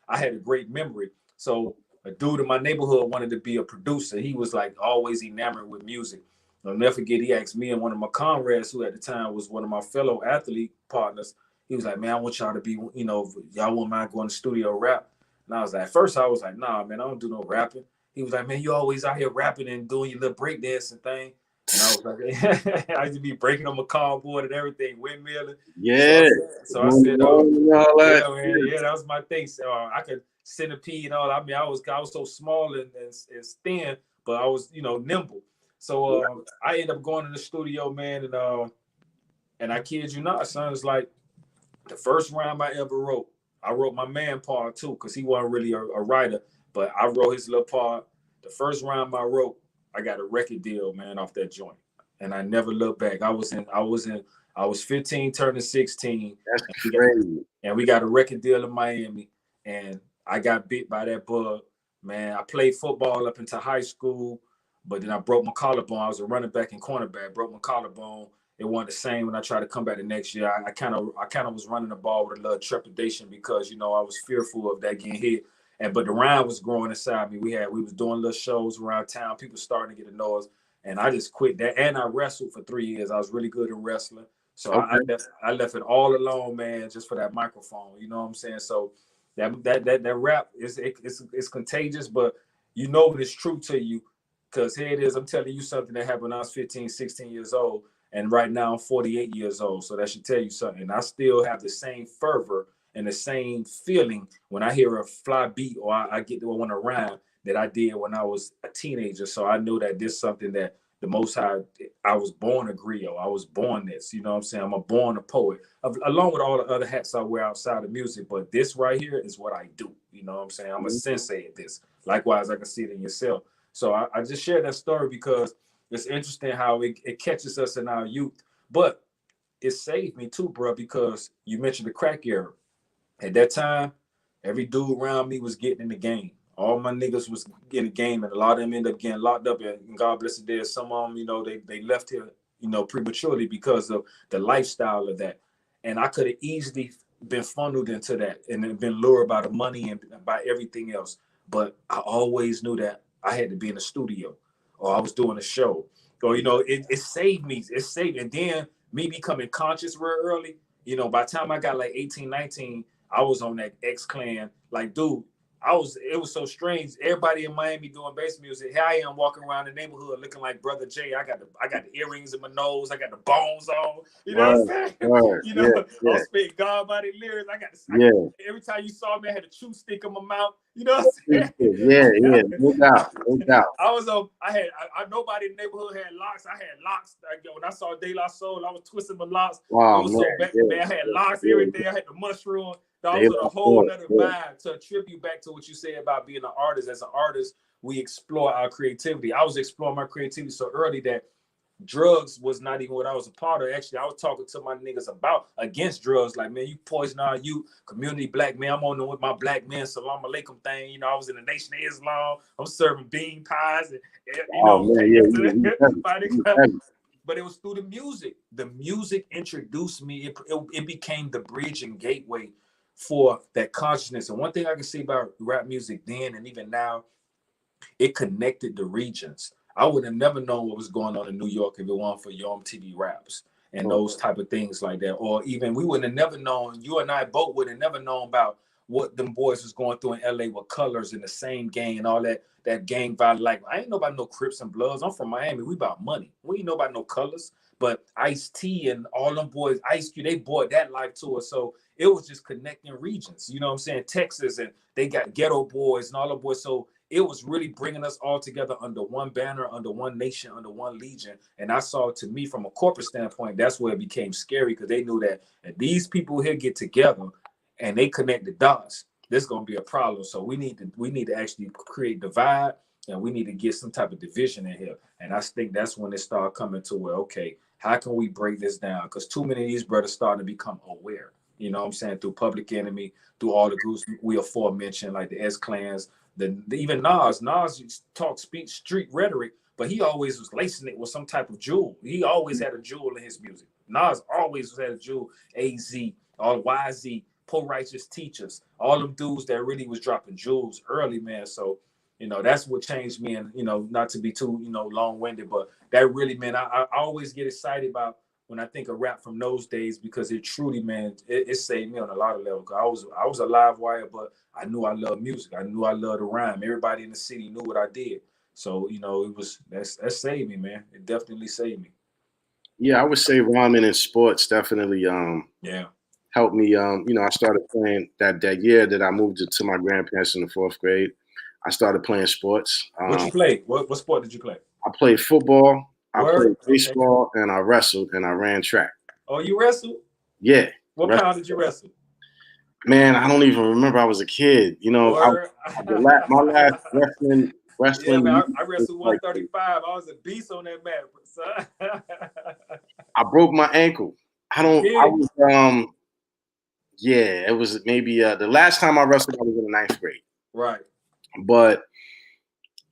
I had a great memory. So a dude in my neighborhood wanted to be a producer. He was like always enamored with music. I'll never forget, he asked me and one of my comrades, who at the time was one of my fellow athlete partners. He was like, man, I want y'all to be, y'all wouldn't mind going to studio rap. And I was like, at first I was like, nah, man, I don't do no rapping. He was like, man, you always out here rapping and doing your little breakdancing thing. And I was like, I used to be breaking on my cardboard and everything, windmilling. Yeah. So I said, that was my thing. So I could centipede and all. I mean, I was so small and thin, but I was, nimble. So I ended up going to the studio, man, and I kid you not, son, it's like the first rhyme I ever wrote. I wrote my man part too, because he wasn't really a writer, but I wrote his little part. The first rhyme I wrote, I got a record deal, man, off that joint, and I never looked back. I was 15, turning 16. That's crazy. And we got a record deal in Miami, and I got bit by that bug, man. I played football up into high school, but then I broke my collarbone. I was a running back and cornerback, broke my collarbone. It wasn't the same when I tried to come back the next year. I kind of was running the ball with a little trepidation because, I was fearful of that getting hit. But the rhyme was growing inside me. We was doing little shows around town. People starting to get to know us. And I just quit that. And I wrestled for 3 years. I was really good at wrestling. So okay. I left it all alone, man, just for that microphone. You know what I'm saying? So that rap it's contagious, but when it's true to you. Because here it is, I'm telling you something that happened when I was 15, 16 years old. And right now I'm 48 years old. So that should tell you something. I still have the same fervor and the same feeling when I hear a fly beat or I get to want to rhyme that I did when I was a teenager. So I know that this is something that the Most High, I was born a griot. I was born this, you know what I'm saying? I'm born a poet, along with all the other hats I wear outside of music. But this right here is what I do. You know what I'm saying? I'm a sensei at this. Likewise, I can see it in yourself. So I just shared that story because it's interesting how it catches us in our youth. But it saved me too, bro, because you mentioned the crack era. At that time, every dude around me was getting in the game. All my niggas was getting the game, and a lot of them ended up getting locked up. And God bless the dead. Some of them, they left here, prematurely because of the lifestyle of that. And I could have easily been funneled into that and then been lured by the money and by everything else. But I always knew that I had to be in the studio, or I was doing a show, or it saved me. It saved, and then me becoming conscious real early. By the time I got like 18, 19, I was on that X Clan. Like, dude, it was so strange. Everybody in Miami doing bass music. Here I am walking around the neighborhood looking like Brother Jay. I got the earrings in my nose. I got the bones on. You know what I'm saying? Yeah. I'm spitting God body lyrics. Every time you saw me, I had a chew stick in my mouth. You know what I'm saying? Yeah. No doubt. Nobody in the neighborhood had locks. I had locks. When I saw De La Soul, I was twisting my locks. Wow, it was so bad, man. I had locks every day. I had the mushroom. That was a whole other vibe to attribute back to what you say about being an artist. As an artist, we explore our creativity. I was exploring my creativity so early that drugs was not even what I was a part of. Actually, I was talking to my niggas against drugs. Like, man, you poison our youth, community black man. I'm on there with my black man, salam alaikum thing. I was in the Nation of Islam. I'm serving bean pies. But it was through the music. The music introduced me. It became the bridge and gateway for that consciousness. And one thing I can say about rap music then and even now, it connected the regions. I would have never known what was going on in New York if it weren't for Yom TV Raps and those type of things like that. Or even we would have never known, you and I both would have never known about what them boys was going through in LA with colors in the same gang and all that gang violence. Like, I ain't know about no Crips and Bloods. I'm from Miami. We about money. We ain't know about no colors. But Ice-T and all them boys, Ice Cube, they brought that life to us. So it was just connecting regions. You know what I'm saying? Texas, and they got Ghetto Boys and all the boys. So it was really bringing us all together under one banner, under one nation, under one legion. And I saw, to me, from a corporate standpoint, that's where it became scary, because they knew that if these people here get together and they connect the dots, there's going to be a problem. So we need to actually create divide, and we need to get some type of division in here. And I think that's when it started coming to where, okay, how can we break this down? Because too many of these brothers starting to become aware. You know what I'm saying? Through Public Enemy, through all the groups we aforementioned, like the S-Clans, even Nas speak street rhetoric, but he always was lacing it with some type of jewel. He always had a jewel in his music. Nas always had a jewel. AZ, all YZ, Poor Righteous Teachers, all them dudes that really was dropping jewels early, man. So, that's what changed me. And, not to be too, long-winded, but that really, man, I always get excited about when I think of rap from those days, because it truly, man, it saved me on a lot of levels. I was a live wire, but I knew I loved music. I knew I loved to rhyme. Everybody in the city knew what I did. So, that saved me, man. It definitely saved me. Yeah, I would say rhyming in sports definitely helped me. I started playing that year that I moved to my grandparents in the 4th grade. I started playing sports. What you played? What sport did you play? I played football. I played baseball, and I wrestled, and I ran track. Oh, you wrestled? Yeah. What pound did you wrestle? Man, I don't even remember. I was a kid. My last wrestling. Yeah, man, I wrestled 135. I was a beast on that mat. I broke my ankle. It was maybe the last time I wrestled, I was in the 9th grade. Right.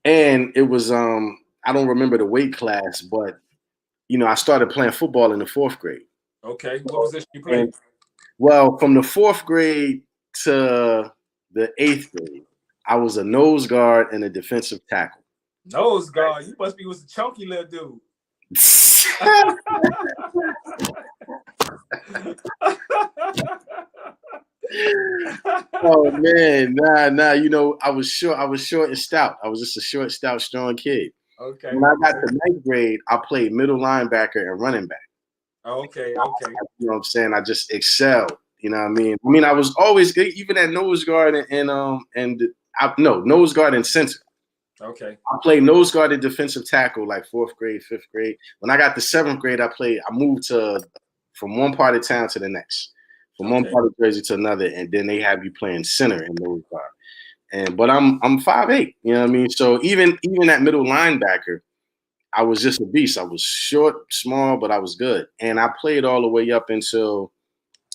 And it was I don't remember the weight class, but I started playing football in the 4th grade. Okay. What position you played? Well, from the 4th grade to the 8th grade, I was a nose guard and a defensive tackle. Nose guard? You must be a chunky little dude. Oh man, nah. I was short and stout. I was just a short, stout, strong kid. Okay. When I got to 9th grade, I played middle linebacker and running back. Okay. You know what I'm saying? I just excelled. You know what I mean? I was always even at nose guard nose guard and center. Okay. I played nose guard and defensive tackle like 4th grade, 5th grade. When I got to 7th grade, I moved from one part of town to the next, from one part of Jersey to another, and then they have you playing center in nose guard. But I'm 5'8", you know what I mean? So even at middle linebacker, I was just a beast. I was short, small, but I was good. And I played all the way up until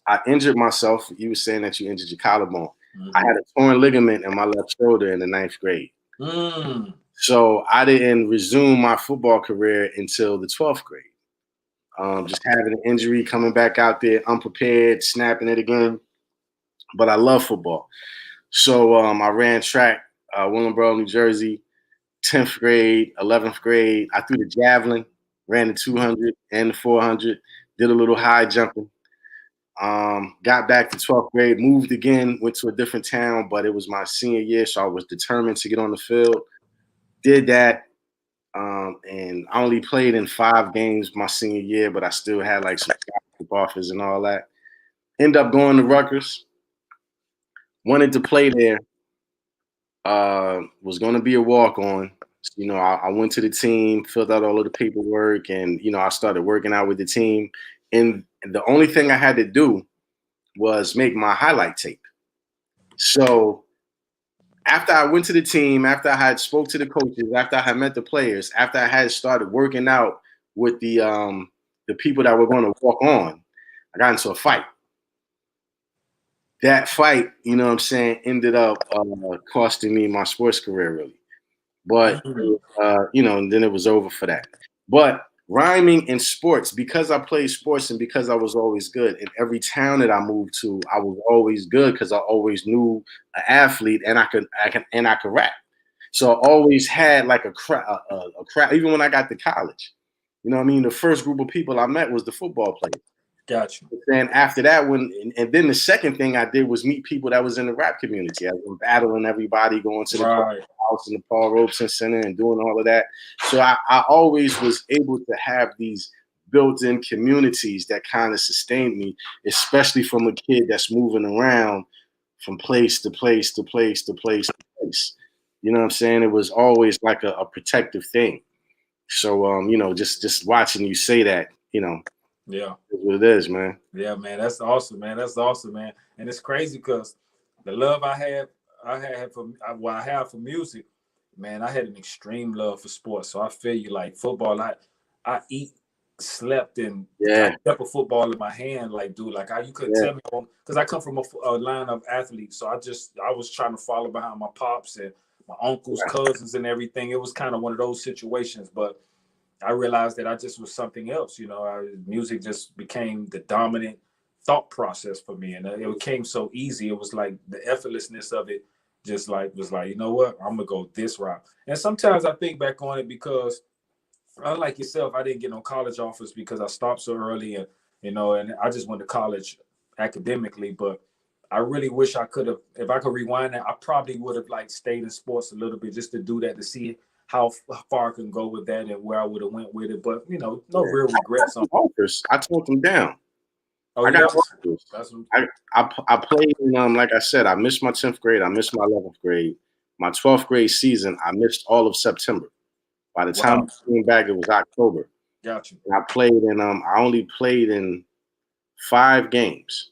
I injured myself. You were saying that you injured your collarbone. Mm-hmm. I had a torn ligament in my left shoulder in the 9th grade. So I didn't resume my football career until the 12th grade. Just having an injury, coming back out there unprepared, snapping it again. But I love football. So I ran track, Willingboro, New Jersey, 10th grade, 11th grade. I threw the javelin, ran the 200 and the 400, did a little high jumping. Got back to 12th grade, moved again, went to a different town, but it was my senior year, so I was determined to get on the field. Did that, and I only played in 5 games my senior year, but I still had like some scholarship offers and all that. Ended up going to Rutgers. Wanted to play there. Was going to be a walk-on. You know, I went to the team, filled out all of the paperwork, and, you know, I started working out with the team. And the only thing I had to do was make my highlight tape. So after I went to the team, after I had spoke to the coaches, after I had met the players, after I had started working out with the people that were going to walk on, I got into a fight. That fight, you know what I'm saying, ended up costing me my sports career, really. But, you know, then it was over for that. But rhyming in sports, because I played sports and because I was always good, in every town that I moved to, I was always good because I always knew an athlete and I could rap. So I always had like a crowd, even when I got to college. You know what I mean? The first group of people I met was the football players. Gotcha. And after that, and then the second thing I did was meet people that was in the rap community. I was battling everybody, going to the house and the Paul Robeson Center and doing all of that. So I always was able to have these built-in communities that kind of sustained me, especially from a kid that's moving around from place to place to place to place to place. You know what I'm saying? It was always like a protective thing. So, you know, just watching you say that, you know, yeah, is what it is, man. Yeah, man, that's awesome, man. That's awesome, man. And it's crazy because the love I have for music, man. I had an extreme love for sports. So I feel you, like football. I eat, slept, and I kept a football in my hand, like dude. Like you couldn't tell me, because I come from a line of athletes. So I was trying to follow behind my pops and my uncles, cousins, and everything. It was kind of one of those situations, but I realized that I just was something else, you know. Music just became the dominant thought process for me, and it became so easy. It was like the effortlessness of it, just like was like, you know what, I'm gonna go this route. And sometimes I think back on it because, unlike yourself, I didn't get no college offers because I stopped so early, and you know, and I just went to college academically. But I really wish I could have, if I could rewind that, I probably would have like stayed in sports a little bit just to do that, to see how far I can go with that and where I would have went with it. But, you know, no real regrets. I tore them down. Oh, I got offers. I played in, like I said, I missed my 10th grade. I missed my 11th grade. My 12th grade season, I missed all of September. By the time I came back, it was October. Gotcha. And I played in, I only played in 5 games.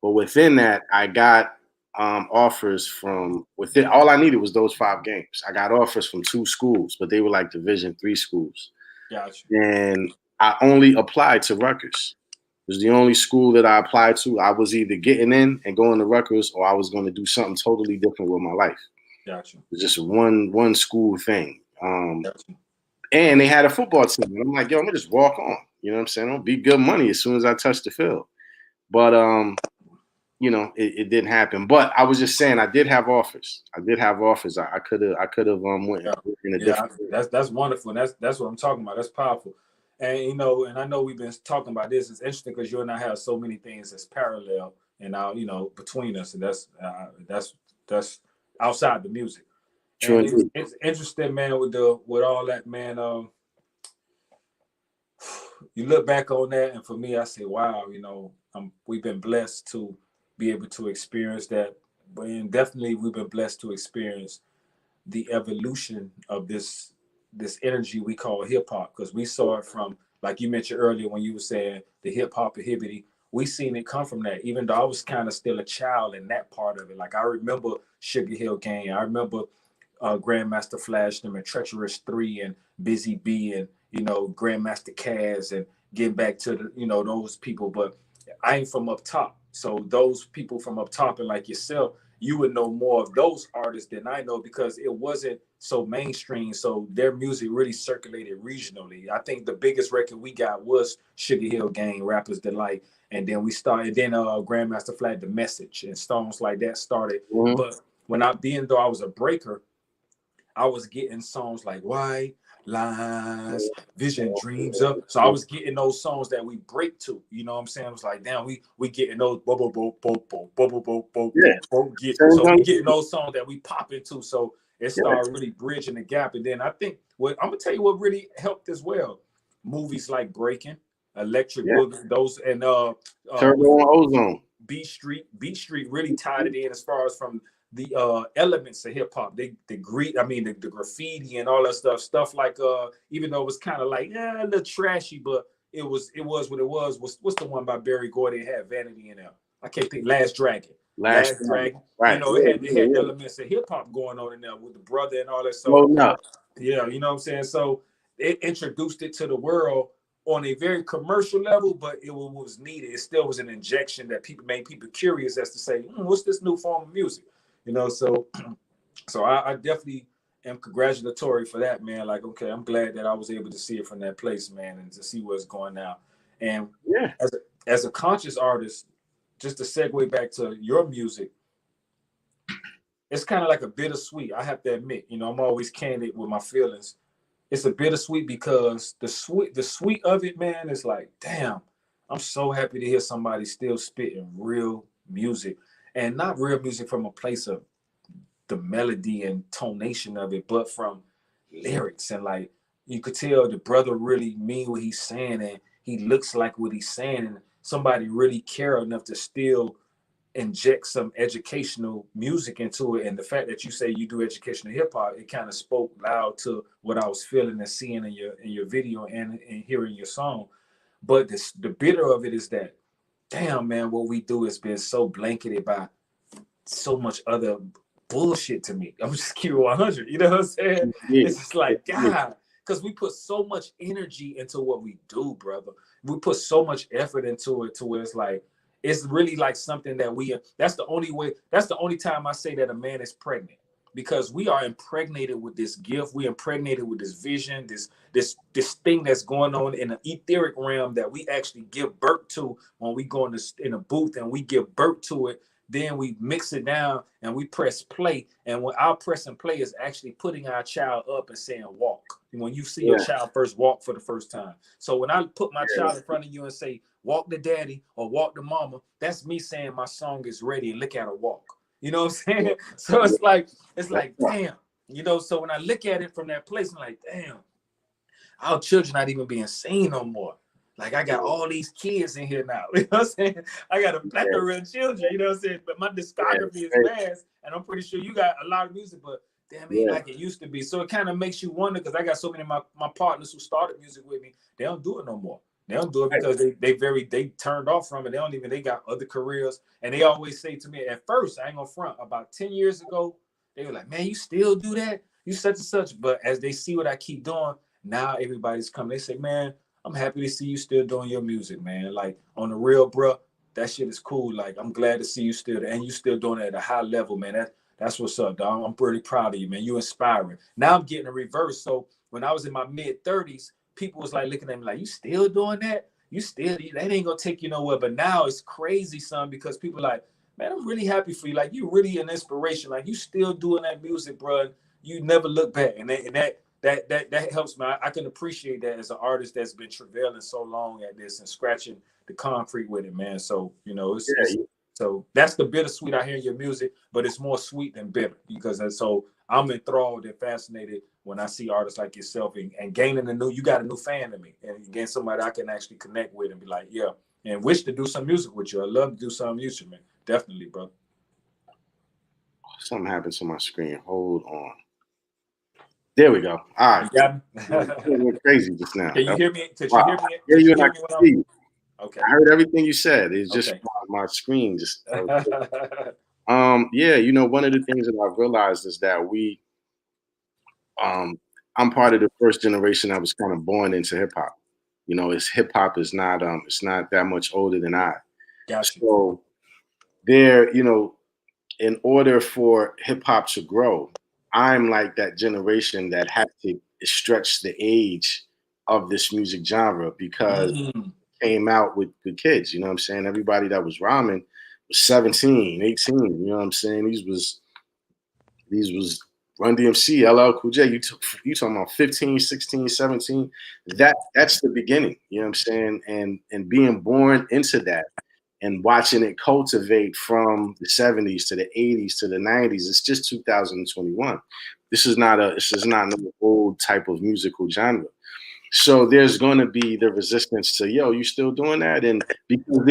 But within that, I got offers from within. All I needed was those 5 games. I got offers from 2 schools, but they were like Division III schools. Gotcha. And I only applied to Rutgers. It was the only school that I applied to. I was either getting in and going to Rutgers, or I was going to do something totally different with my life. Gotcha. It was just one school thing. Gotcha. And they had a football team. And I'm like, yo, I'm gonna just walk on. You know what I'm saying? It'll be good money as soon as I touch the field. But you know, it didn't happen. But I was just saying, I did have offers. I could have went in a different. That's wonderful. And that's what I'm talking about. That's powerful. And you know, and I know we've been talking about this. It's interesting because you and I have so many things that's parallel and now, you know, between us, and that's outside the music. And it's interesting, man, with all that, man. You look back on that, and for me, I say, wow, you know, we've been blessed to be able to experience that, and definitely we've been blessed to experience the evolution of this energy we call hip hop, because we saw it from, like you mentioned earlier when you were saying the hip hop hibbity, we seen it come from that, even though I was kind of still a child in that part of it. Like I remember Sugar Hill Gang, I remember Grandmaster Flash them and Treacherous 3 and Busy B and, you know, Grandmaster Kaz, and getting back to the, you know, those people. But I ain't from up top. So those people from up top, and like yourself, you would know more of those artists than I know, because it wasn't so mainstream. So their music really circulated regionally. I think the biggest record we got was Sugar Hill Gang, Rapper's Delight. And then Grandmaster Flash, The Message, and songs like that started. Mm-hmm. But though I was a breaker, I was getting songs like White Lines, Vision Dreams Up. So I was getting those songs that we break to. You know what I'm saying? I was like, damn, we getting those bubble bo bo bo bubble bo bo bo get. So we getting those songs that we pop into. So it started really bridging the gap. And then I think what I'm gonna tell you what really helped as well. Movies like Breaking, Electric Boogie, those and Turbo and Ozone. Beat Street really tied it in as far as from the elements of hip hop, the graffiti and all that stuff like even though it was kind of like a little trashy, but it was what it was. What's the one by Barry Gordy? It had Vanity in there. I can't think. Last Dragon. Right. You know, it had elements of hip hop going on in there with the brother and all that. So yeah, you know what I'm saying. So it introduced it to the world on a very commercial level, but it was needed. It still was an injection that made people curious as to say, what's this new form of music? You know, so I definitely am congratulatory for that, man. Like, okay, I'm glad that I was able to see it from that place, man, and to see where it's going now. And as a conscious artist, just to segue back to your music, it's kind of like a bittersweet. I have to admit, you know, I'm always candid with my feelings. It's a bittersweet because the sweet of it, man, is like, damn, I'm so happy to hear somebody still spitting real music. And not real music from a place of the melody and tonation of it, but from lyrics. And like, you could tell the brother really mean what he's saying, and he looks like what he's saying. And somebody really care enough to still inject some educational music into it. And the fact that you say you do educational hip hop, it kind of spoke loud to what I was feeling and seeing in your video and hearing your song. But the bitter of it is that, damn, man, what we do has been so blanketed by so much other bullshit to me. I'm just keep it 100. You know what I'm saying? It's just like, God, because we put so much energy into what we do, brother. We put so much effort into it to where it's like, it's really like something that that's the only time I say that a man is pregnant, because we are impregnated with this gift. We impregnated with this vision, this thing that's going on in the etheric realm that we actually give birth to when we go in a booth and we give birth to it. Then we mix it down and we press play. And when our press and play is actually putting our child up and saying walk. When you see your child first walk for the first time. So when I put my child in front of you and say, walk the daddy or walk the mama, that's me saying my song is ready and look at her walk. You know what I'm saying? So it's like, damn, you know, so when I look at it from that place, I'm like, damn, our children not even being seen no more. Like, I got all these kids in here now. You know what I'm saying? I got a plethora of children, you know what I'm saying? But my discography is vast, and I'm pretty sure you got a lot of music, but damn, it ain't like it used to be. So it kind of makes you wonder, because I got so many of my partners who started music with me, they don't do it no more. They don't do it because they turned off from it. They got other careers. And they always say to me, at first, I ain't gonna front, about 10 years ago, they were like, man, you still do that? You such and such. But as they see what I keep doing, now everybody's coming. They say, man, I'm happy to see you still doing your music, man. Like, on the real, bro, that shit is cool. Like, I'm glad to see you still there, and you still doing it at a high level, man. That's what's up, dog. I'm pretty proud of you, man. You inspiring. Now I'm getting a reverse. So when I was in my mid-30s, people was like looking at me like, you still doing that? That ain't gonna take you nowhere. But now it's crazy, son, because people like, man, I'm really happy for you. Like, you really an inspiration. Like, you still doing that music, bro. You never look back. And that helps me. I can appreciate that as an artist that's been travailing so long at this and scratching the concrete with it, man. So, you know, so that's the bittersweet I hear in your music, but it's more sweet than bitter, because so I'm enthralled and fascinated when I see artists like yourself and gaining you got a new fan to me, and again, somebody I can actually connect with and be like, yeah, and wish to do some music with you. I love to do some music, man. Definitely, bro. Something happened to my screen. Hold on. There we go. All right. You went crazy just now. Can you hear me? Did you hear me? Yeah, you and I can see you. Okay. I heard everything you said. It's just my screen just. Yeah, you know, one of the things that I've realized is that I'm part of the first generation that was kind of born into hip hop. You know, hip hop is not it's not that much older than I. Gotcha. So there, you know, in order for hip hop to grow, I'm like that generation that had to stretch the age of this music genre, because it came out with the kids, you know what I'm saying? Everybody that was rhyming was 17, 18, you know what I'm saying? These was Run DMC, LL Cool J, you talking about 15, 16, 17. That's the beginning, you know what I'm saying? And being born into that and watching it cultivate from the 70s to the 80s to the 90s. It's just 2021. This is not an old type of musical genre. So there's going to be the resistance to, yo, you still doing that? And because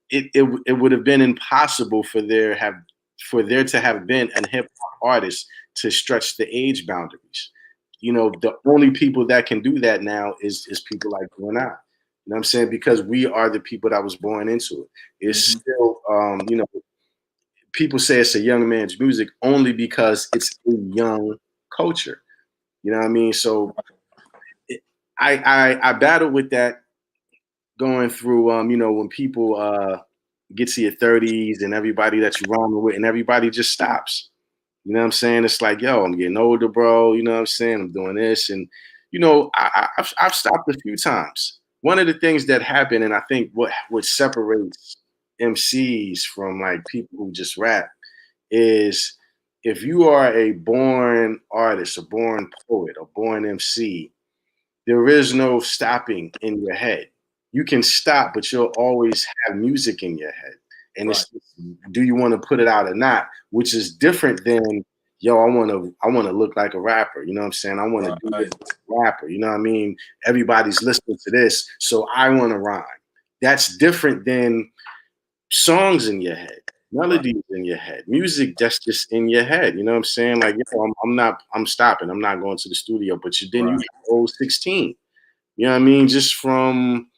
it would have been impossible for there to have been a hip hop artist to stretch the age boundaries. You know, the only people that can do that now is people like you and I. You know what I'm saying? Because we are the people that was born into it. It's still, you know, people say it's a young man's music only because it's a young culture. You know what I mean? So I battle with that going through, you know, when people get to your 30s and everybody that you're rhyming with and everybody just stops. You know what I'm saying? It's like, yo, I'm getting older, bro. You know what I'm saying? I'm doing this. And, you know, I've stopped a few times. One of the things that happened, and I think what separates MCs from like people who just rap is if you are a born artist, a born poet, a born MC, there is no stopping in your head. You can stop, but you'll always have music in your head. And it's, do you want to put it out or not? Which is different than, yo, I want to look like a rapper. You know what I'm saying? I want to do this like a rapper. You know what I mean? Everybody's listening to this, so I want to rhyme. That's different than songs in your head, melodies in your head, music that's just in your head. You know what I'm saying? Like, yo, I'm stopping. I'm not going to the studio. But then you old 16. You know what I mean? Just from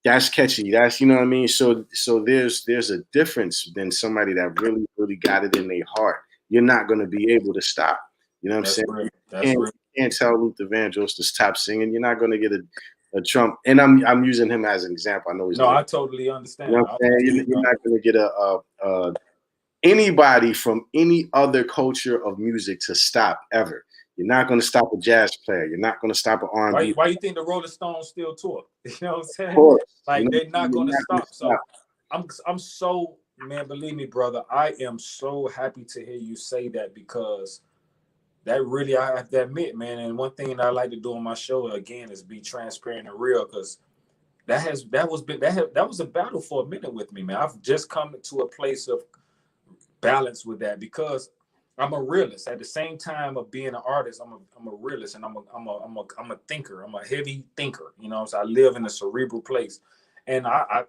that's catchy. That's, you know what I mean? So there's a difference than somebody that really, really got it in their heart. You're not going to be able to stop. You know what I'm saying? You can't tell Luther Vandross to stop singing. You're not going to get a Trump. And I'm using him as an example. I know he's I totally understand. You know what I'm saying? You're not going to get anybody from any other culture of music to stop ever. You're not going to stop a jazz player. You're not going to stop an R&B. Why you think the Rolling Stones still tour? You know what I'm saying? Like, they're not going to stop. So I'm so, man, believe me, brother, I am so happy to hear you say that, because that really, I have to admit, man. And one thing that I like to do on my show again is be transparent and real, because that was a battle for a minute with me, man. I've just come to a place of balance with that, because I'm a realist. At the same time of being an artist, I'm a realist, and I'm a thinker. I'm a heavy thinker. You know, so I live in a cerebral place, and I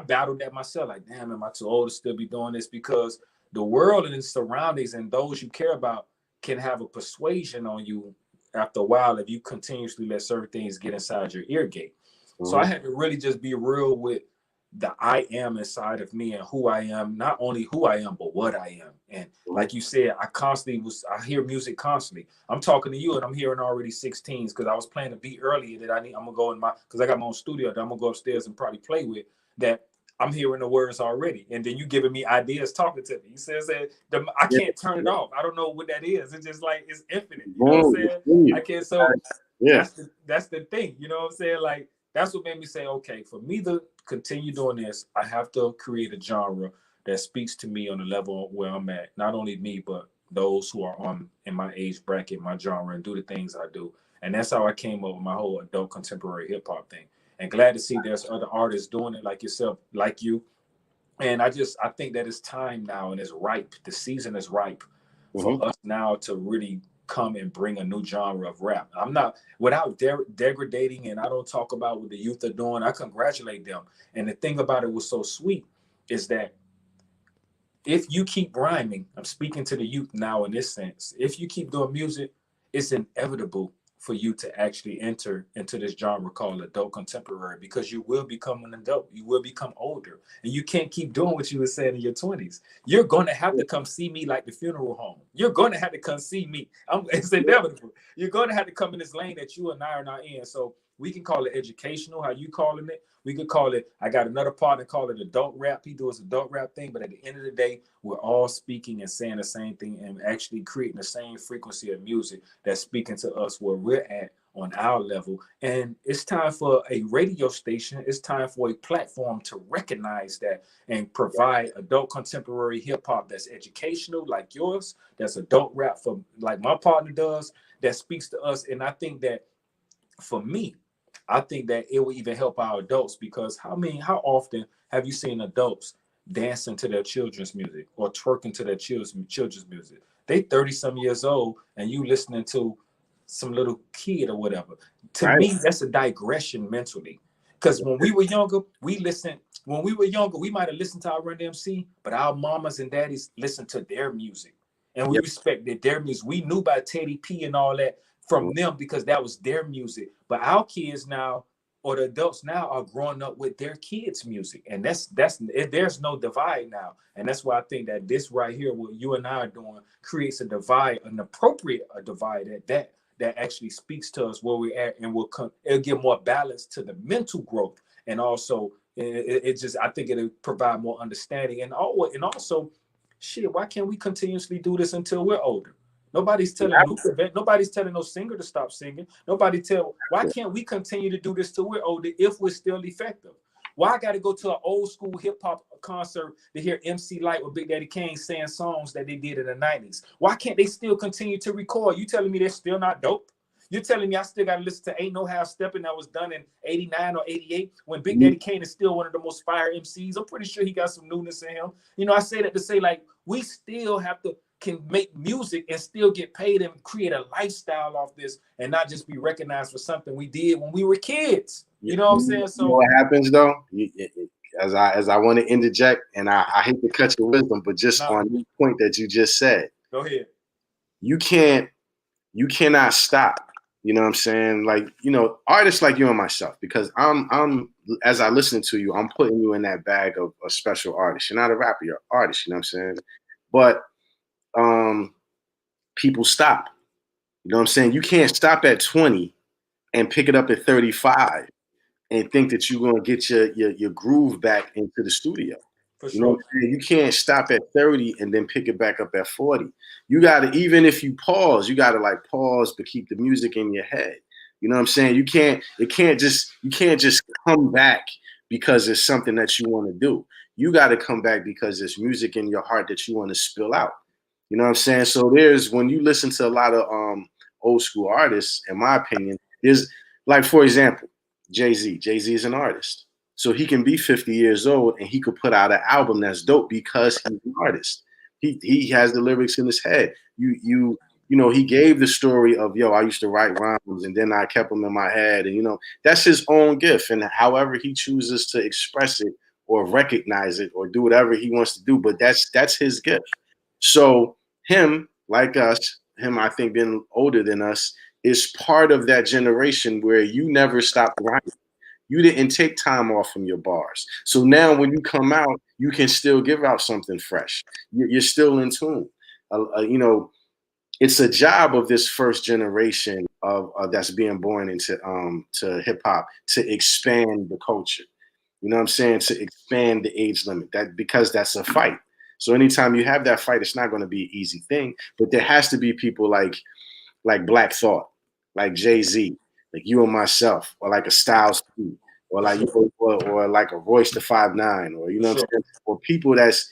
battled that myself. Like, damn, am I too old to still be doing this? Because the world and its surroundings and those you care about can have a persuasion on you after a while if you continuously let certain things get inside your ear gate. So I had to really just be real with the I am inside of me and who I am, not only who I am, but what I am. And like you said, I hear music constantly. I'm talking to you and I'm hearing already 16s, because I was playing a beat earlier that I'm gonna go because I got my own studio that I'm gonna go upstairs and probably play with, that I'm hearing the words already. And then you giving me ideas, talking to me. You says that I can't turn it off. I don't know what that is. It's just like, it's infinite. You know what I'm saying? I can't. So that's the thing. You know what I'm saying? Like, that's what made me say, okay, for me to continue doing this, I have to create a genre that speaks to me on the level where I'm at. Not only me, but those who are in my age bracket, my genre, and do the things I do. And that's how I came up with my whole adult contemporary hip hop thing. And glad to see there's other artists doing it like yourself, like you. And I think that it's time now, and it's ripe. The season is ripe for us now to really come and bring a new genre of rap. I'm not, without degrading, and I don't talk about what the youth are doing. I congratulate them. And the thing about it was so sweet is that if you keep rhyming, I'm speaking to the youth now in this sense, if you keep doing music, it's inevitable for you to actually enter into this genre called adult contemporary, because you will become an adult, you will become older, and you can't keep doing what you were saying in your 20s. You're going to have to come see me like the funeral home. You're going to have to come see me. It's inevitable. You're going to have to come in this lane that you and I are not in. So we can call it educational, how you calling it. We could call it, I got another partner call it adult rap. He does adult rap thing, but at the end of the day, we're all speaking and saying the same thing and actually creating the same frequency of music that's speaking to us where we're at on our level. And it's time for a radio station. It's time for a platform to recognize that and provide adult contemporary hip hop that's educational, like yours, that's adult rap for like my partner does, that speaks to us. And I think that for me, I think that it will even help our adults, because how often have you seen adults dancing to their children's music or twerking to their children's music? They 30 some years old and you listening to some little kid or whatever. To me, that's a digression mentally. Because when we were younger, we might have listened to our Run DMC, but our mamas and daddies listened to their music. And we respected their music. We knew about Teddy P and all that from them because that was their music. But our kids now, or the adults now, are growing up with their kids' music. And there's no divide now. And that's why I think that this right here, what you and I are doing, creates a divide, an appropriate divide that actually speaks to us where we're at, and it'll give more balance to the mental growth. And also I think it'll provide more understanding. And also, shit, why can't we continuously do this until we're older? Nobody's telling nobody's telling no singer to stop singing. Why can't we continue to do this till we're older if we're still effective? Why I got to go to an old school hip hop concert to hear MC Light or Big Daddy Kane saying songs that they did in the 90s? Why can't they still continue to record? You telling me they're still not dope? You're telling me I still got to listen to Ain't No Half Stepping that was done in 89 or 88 when Big Daddy Kane is still one of the most fire MCs? I'm pretty sure he got some newness in him. You know, I say that to say, like, we still can make music and still get paid and create a lifestyle off this, and not just be recognized for something we did when we were kids. You know what I'm saying? So you know what happens though, as I want to interject, and I hate to cut your wisdom, but just on the point that you just said, go ahead. You cannot stop. You know what I'm saying? Like, you know, artists like you and myself, because I'm as I listen to you, I'm putting you in that bag of a special artist. You're not a rapper, you're an artist. You know what I'm saying? But people stop. You know what I'm saying? You can't stop at 20 and pick it up at 35 and think that you're gonna get your groove back into the studio. For sure. You know what I'm saying? You can't stop at 30 and then pick it back up at 40. You gotta, even if you pause, you gotta like pause but keep the music in your head. You know what I'm saying? You can't just come back because it's something that you want to do. You gotta come back because there's music in your heart that you want to spill out. You know what I'm saying? So when you listen to a lot of old school artists, in my opinion, there's, like, for example, Jay-Z. Jay-Z is an artist. So he can be 50 years old and he could put out an album that's dope because he's an artist. He has the lyrics in his head. You know, he gave the story of, I used to write rhymes and then I kept them in my head. And, you know, that's his own gift. And however he chooses to express it or recognize it or do whatever he wants to do, but that's his gift. So him, like us, I think being older than us, is part of that generation where you never stopped writing. You didn't take time off from your bars. So now when you come out, you can still give out something fresh. You're still in tune. You know, it's a job of this first generation of that's being born into to hip hop to expand the culture. You know what I'm saying? To expand the age limit, because that's a fight. So anytime you have that fight, it's not going to be an easy thing. But there has to be people like Black Thought, like Jay-Z, like you and myself, or like a Styles P, or like or like a Royce the 5'9", or, you know what I'm saying? Or people that's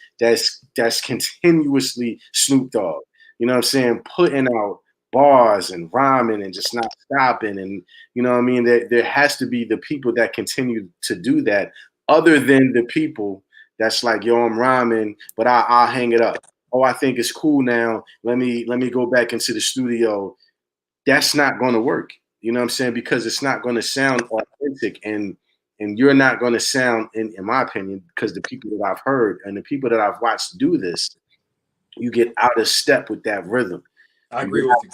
continuously Snoop Dogg. You know what I'm saying? Putting out bars and rhyming and just not stopping. And, you know what I mean? There has to be the people that continue to do that, other than the people that's like, I'm rhyming, but I'll hang it up. Oh, I think it's cool now. Let me go back into the studio. That's not going to work. You know what I'm saying? Because it's not going to sound authentic, and you're not going to sound, in my opinion, because the people that I've heard and the people that I've watched do this, you get out of step with that rhythm. I agree with you.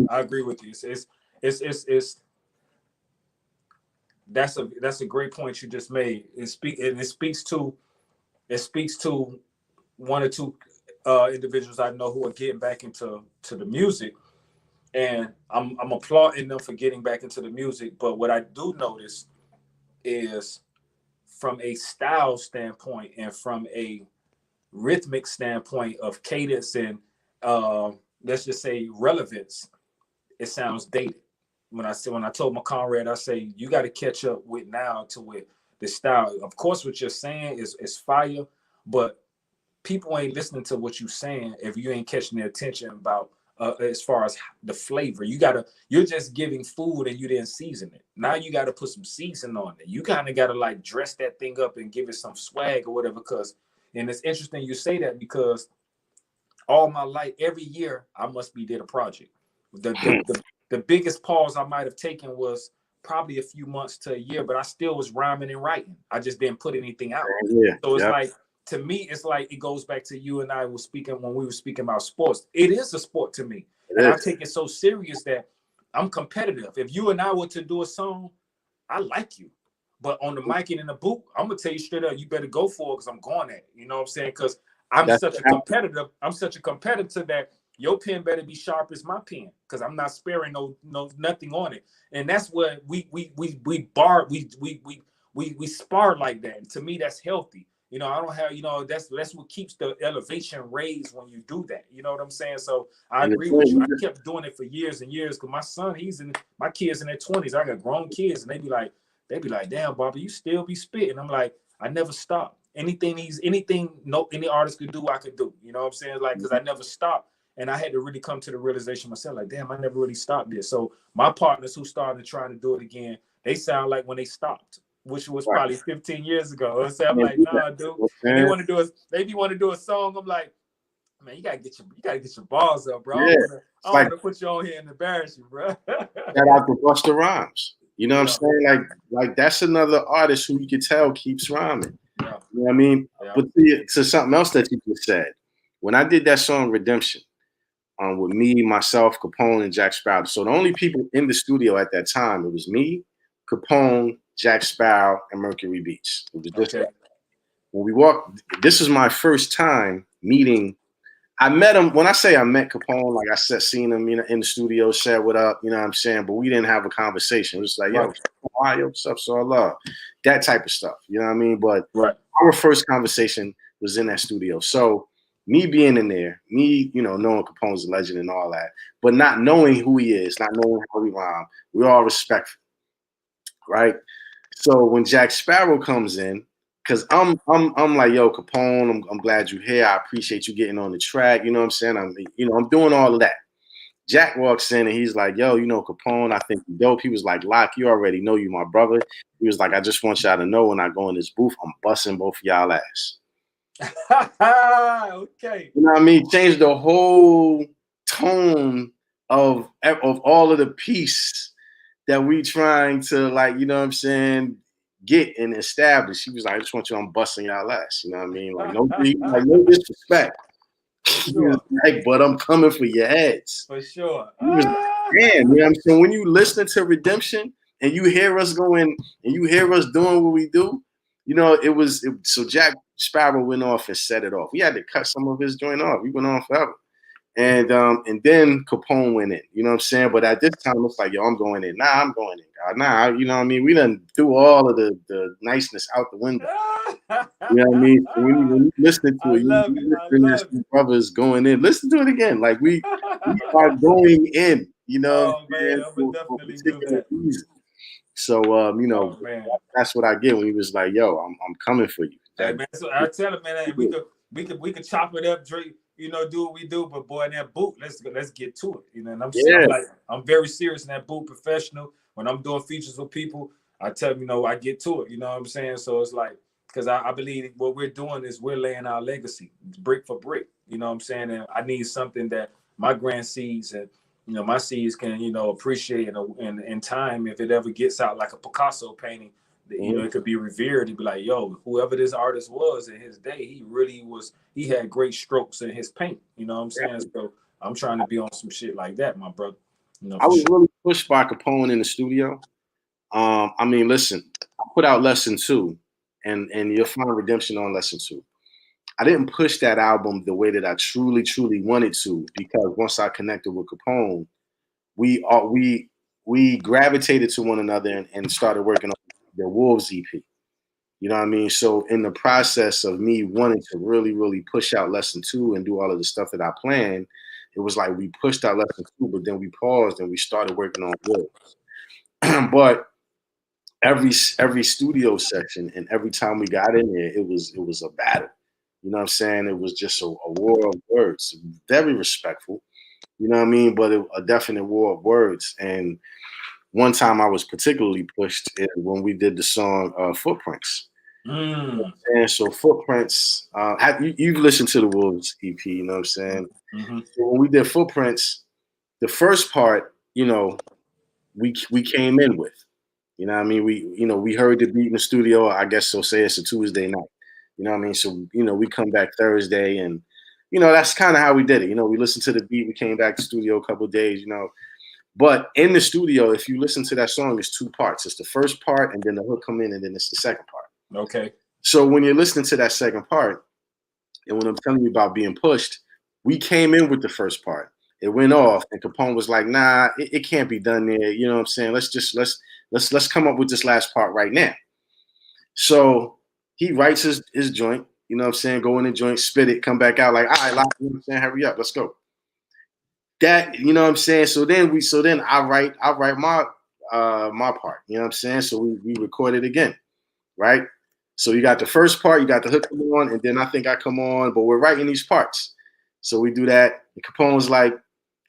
I agree with you. That's a great point you just made. It speaks to one or two individuals I know who are getting back into the music, and I'm applauding them for getting back into the music. But what I do notice is, from a style standpoint and from a rhythmic standpoint of cadence and let's just say relevance, it sounds dated. when I told my comrade, I say you got to catch up with now to with the style. Of course, what you're saying is fire, but people ain't listening to what you're saying if you ain't catching their attention about as far as the flavor. You're just giving food and you didn't season it. Now you got to put some seasoning on it. You kind of got to like dress that thing up and give it some swag or whatever. And it's interesting you say that because all my life, every year, I must be did a project. The biggest pause I might have taken was probably a few months to a year, but I still was rhyming and writing. I just didn't put anything out. Yeah, So it's like, to me, it's like it goes back to you and I was speaking when we were speaking about sports. It is a sport to me. And I take it so serious that I'm competitive. If you and I were to do a song, I like you. But on the mic and in the booth, I'm gonna tell you straight up, you better go for it because I'm going at it. You know what I'm saying? Because I'm such a competitor that your pen better be sharp as my pen because I'm not sparing no nothing on it. And that's what we spar like that. And to me, that's healthy. You know, I don't have, you know, that's what keeps the elevation raised when you do that. You know what I'm saying? So I agree with you. I kept doing it for years and years because my son, my kids in their 20s. I got grown kids and they be like, damn, Bobby, you still be spitting. I'm like, I never stopped. Any artist could do, I could do. You know what I'm saying? Like, because I never stopped. And I had to really come to the realization myself, like, damn, I never really stopped this. So my partners who started trying to do it again, they sound like when they stopped, which was probably 15 years ago. So I'm like, nah, dude. And they want to do a song. I'm like, man, you gotta get your balls up, bro. Yeah. I don't want to put you on here and embarrass you, bro. Shout out to Busta Rhymes. You know what I'm saying? Like that's another artist who you can tell keeps rhyming. Yeah. You know what I mean? Yeah. But to something else that you just said, when I did that song Redemption, with me, myself, Capone, and Jack Sparrow. So the only people in the studio at that time, it was me, Capone, Jack Sparrow, and Mercury Beats. It was just when we walked. This is my first time meeting. I met him. When I say I met Capone, like I said, seen him, you know, in the studio, said what up, you know what I'm saying? But we didn't have a conversation. It was like, yo, what's up, so I love that type of stuff. You know what I mean? But our first conversation was in that studio. So me being in there, me, you know, knowing Capone's a legend and all that, but not knowing who he is, not knowing how we rhyme, we're all respectful, right? So when Jack Sparrow comes in, because I'm like, yo, Capone, I'm glad you're here. I appreciate you getting on the track. You know what I'm saying? I'm doing all of that. Jack walks in and he's like, yo, you know, Capone, I think you're dope. He was like, Lak, you already know you my brother. He was like, I just want y'all to know when I go in this booth, I'm busting both of y'all ass. Okay. You know what I mean? Changed the whole tone of all of the piece that we trying to, like, you know what I'm saying, get and establish. He was like, I just want you, I'm busting y'all ass. You know what I mean? Like, no disrespect. Sure. Like, but I'm coming for your heads. For sure. He was like, damn, you know what I'm saying? When you listen to Redemption and you hear us going and you hear us doing what we do, you know, so Jack Sparrow went off and set it off. We had to cut some of his joint off. We went on forever. And then Capone went in, you know what I'm saying? But at this time, it's like, yo, I'm going in. Nah, I'm going in, God. Nah, you know what I mean? We done threw all of the niceness out the window. You know what I mean? So when you listen to it, brothers going in. Listen to it again. Like we are going in, you know. Oh, man, I would definitely do that. Reason. So, you know, that's what I get when he was like, yo, I'm coming for you. Hey, man, so I tell him, man, hey, we could chop it up, Drake. You know, do what we do, but boy, in that boot, let's get to it. You know, and I'm very serious in that boot, professional. When I'm doing features with people, I tell them, you know, I get to it. You know what I'm saying? So it's like, because I believe what we're doing is we're laying our legacy, brick for brick. You know what I'm saying? And I need something that my grandseeds and, you know, my seeds can, you know, appreciate and in time, if it ever gets out like a Picasso painting, you know, it could be revered. It'd be like, yo, whoever this artist was in his day, he had great strokes in his paint. You know what I'm saying? So I'm trying to be on some shit like that, my brother. You know, I was really pushed by Capone in the studio. I mean, listen, I put out Lesson 2, and you'll find Redemption on Lesson 2. I didn't push that album the way that I truly, truly wanted to, because once I connected with Capone, we gravitated to one another and started working on the Wolves EP. You know what I mean? So in the process of me wanting to really, really push out Lesson 2 and do all of the stuff that I planned, it was like we pushed out Lesson 2, but then we paused and we started working on Wolves. But every studio session and every time we got in there, it was a battle. You know what I'm saying? It was just a war of words. Very respectful. You know what I mean? But a definite war of words. And one time I was particularly pushed when we did the song Footprints. And so Footprints, you've listened to the Wolves EP, you know what I'm saying? Mm-hmm. So when we did Footprints, the first part, you know, we came in with. You know what I mean? We heard the beat in the studio, I guess so say it's a Tuesday night. You know what I mean? So, we come back Thursday and, that's kind of how we did it. We listened to the beat, we came back to the studio a couple of days, But in the studio, if you listen to that song, it's two parts. It's the first part and then the hook come in and then it's the second part. Okay. So when you're listening to that second part, and when I'm telling you about being pushed, we came in with the first part. It went off, and Capone was like, "Nah, it can't be done there." You know what I'm saying? Let's come up with this last part right now. So he writes his joint. You know what I'm saying? Go in the joint, spit it, come back out like, "All right, you know what I'm saying? Hurry up, let's go." That, you know what I'm saying? So then I write my part. You know what I'm saying? So we record it again, right? So you got the first part, you got the hook come on, and then I think I come on, but we're writing these parts. So we do that. And Capone was like,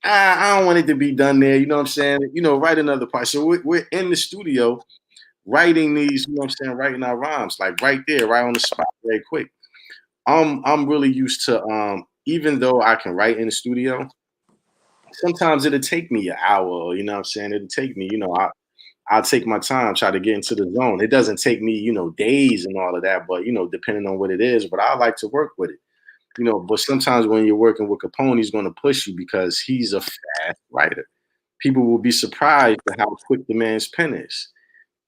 I don't want it to be done there. You know what I'm saying? Write another part. So we're in the studio writing these, you know what I'm saying, writing our rhymes, like right there, right on the spot, very quick. I'm really used to, even though I can write in the studio, sometimes it'll take me an hour, you know what I'm saying? It'll take me, I'll take my time, try to get into the zone. It doesn't take me, days and all of that, but, depending on what it is, but I like to work with it, but sometimes when you're working with Capone, he's going to push you because he's a fast writer. People will be surprised at how quick the man's pen is.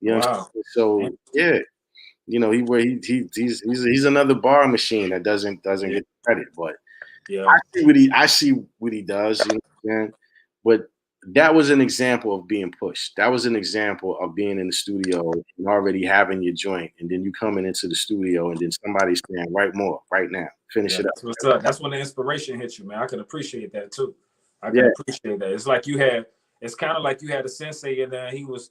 You know, Wow. so yeah, he's another bar machine that doesn't get credit, but Yeah. I see what he does, you know what I'm saying? But that was an example of being pushed. That was an example of being in the studio and already having your joint, and then you coming into the studio, and then somebody's saying, "Write more, right now, finish it up." That's what's up. That's when the inspiration hits you, man. I can appreciate that too. I can appreciate that. It's like it's kind of like you had a sensei in there. He was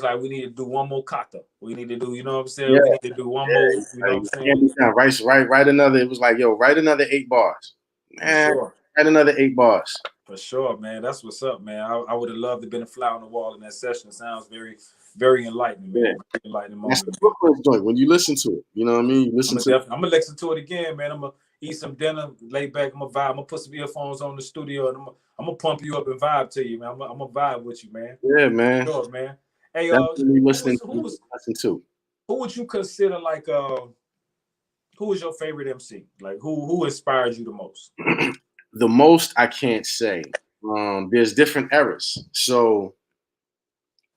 like, we need to do one more kata. We need to do, you know what I'm saying? We need to do one more, you know what I'm saying? Write another. It was like, yo, write another 8 bars. Man, write another 8 bars. For sure, man. That's what's up, man. I would have loved to have been a fly on the wall in that session. It sounds very, very enlightening, man. Very enlightening moment. That's the Brooklyn joint when you listen to it. You know what I mean? I'm gonna listen to it again, man. I'm gonna eat some dinner, lay back, I'm gonna vibe. I'm gonna put some earphones on the studio, and I'm gonna pump you up and vibe to you, man. I'm gonna vibe with you, man. Yeah, man. Sure, man. Hey, who would you consider like who is your favorite MC? Like who inspires you the most? The most I can't say. There's different eras. So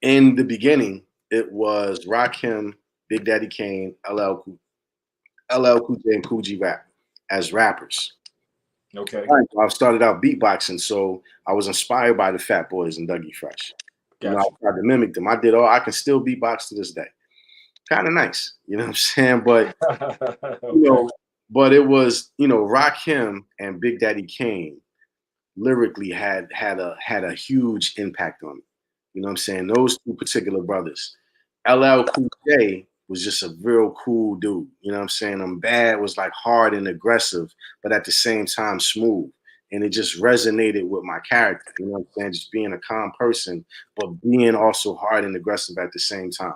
in the beginning, it was Rakim, Big Daddy Kane, LL Cool J, and Kool G Rap as rappers. Okay. I started out beatboxing, so I was inspired by the Fat Boys and Dougie Fresh. Gotcha. I tried to mimic them. I can still beatbox to this day. Kind of nice, you know what I'm saying? But okay. But it was, Rakim and Big Daddy Kane lyrically had a huge impact on me. You know what I'm saying? Those two particular brothers. LL Cool J was just a real cool dude. You know what I'm saying? Bad was like hard and aggressive, but at the same time smooth. And it just resonated with my character. You know what I'm saying? Just being a calm person, but being also hard and aggressive at the same time.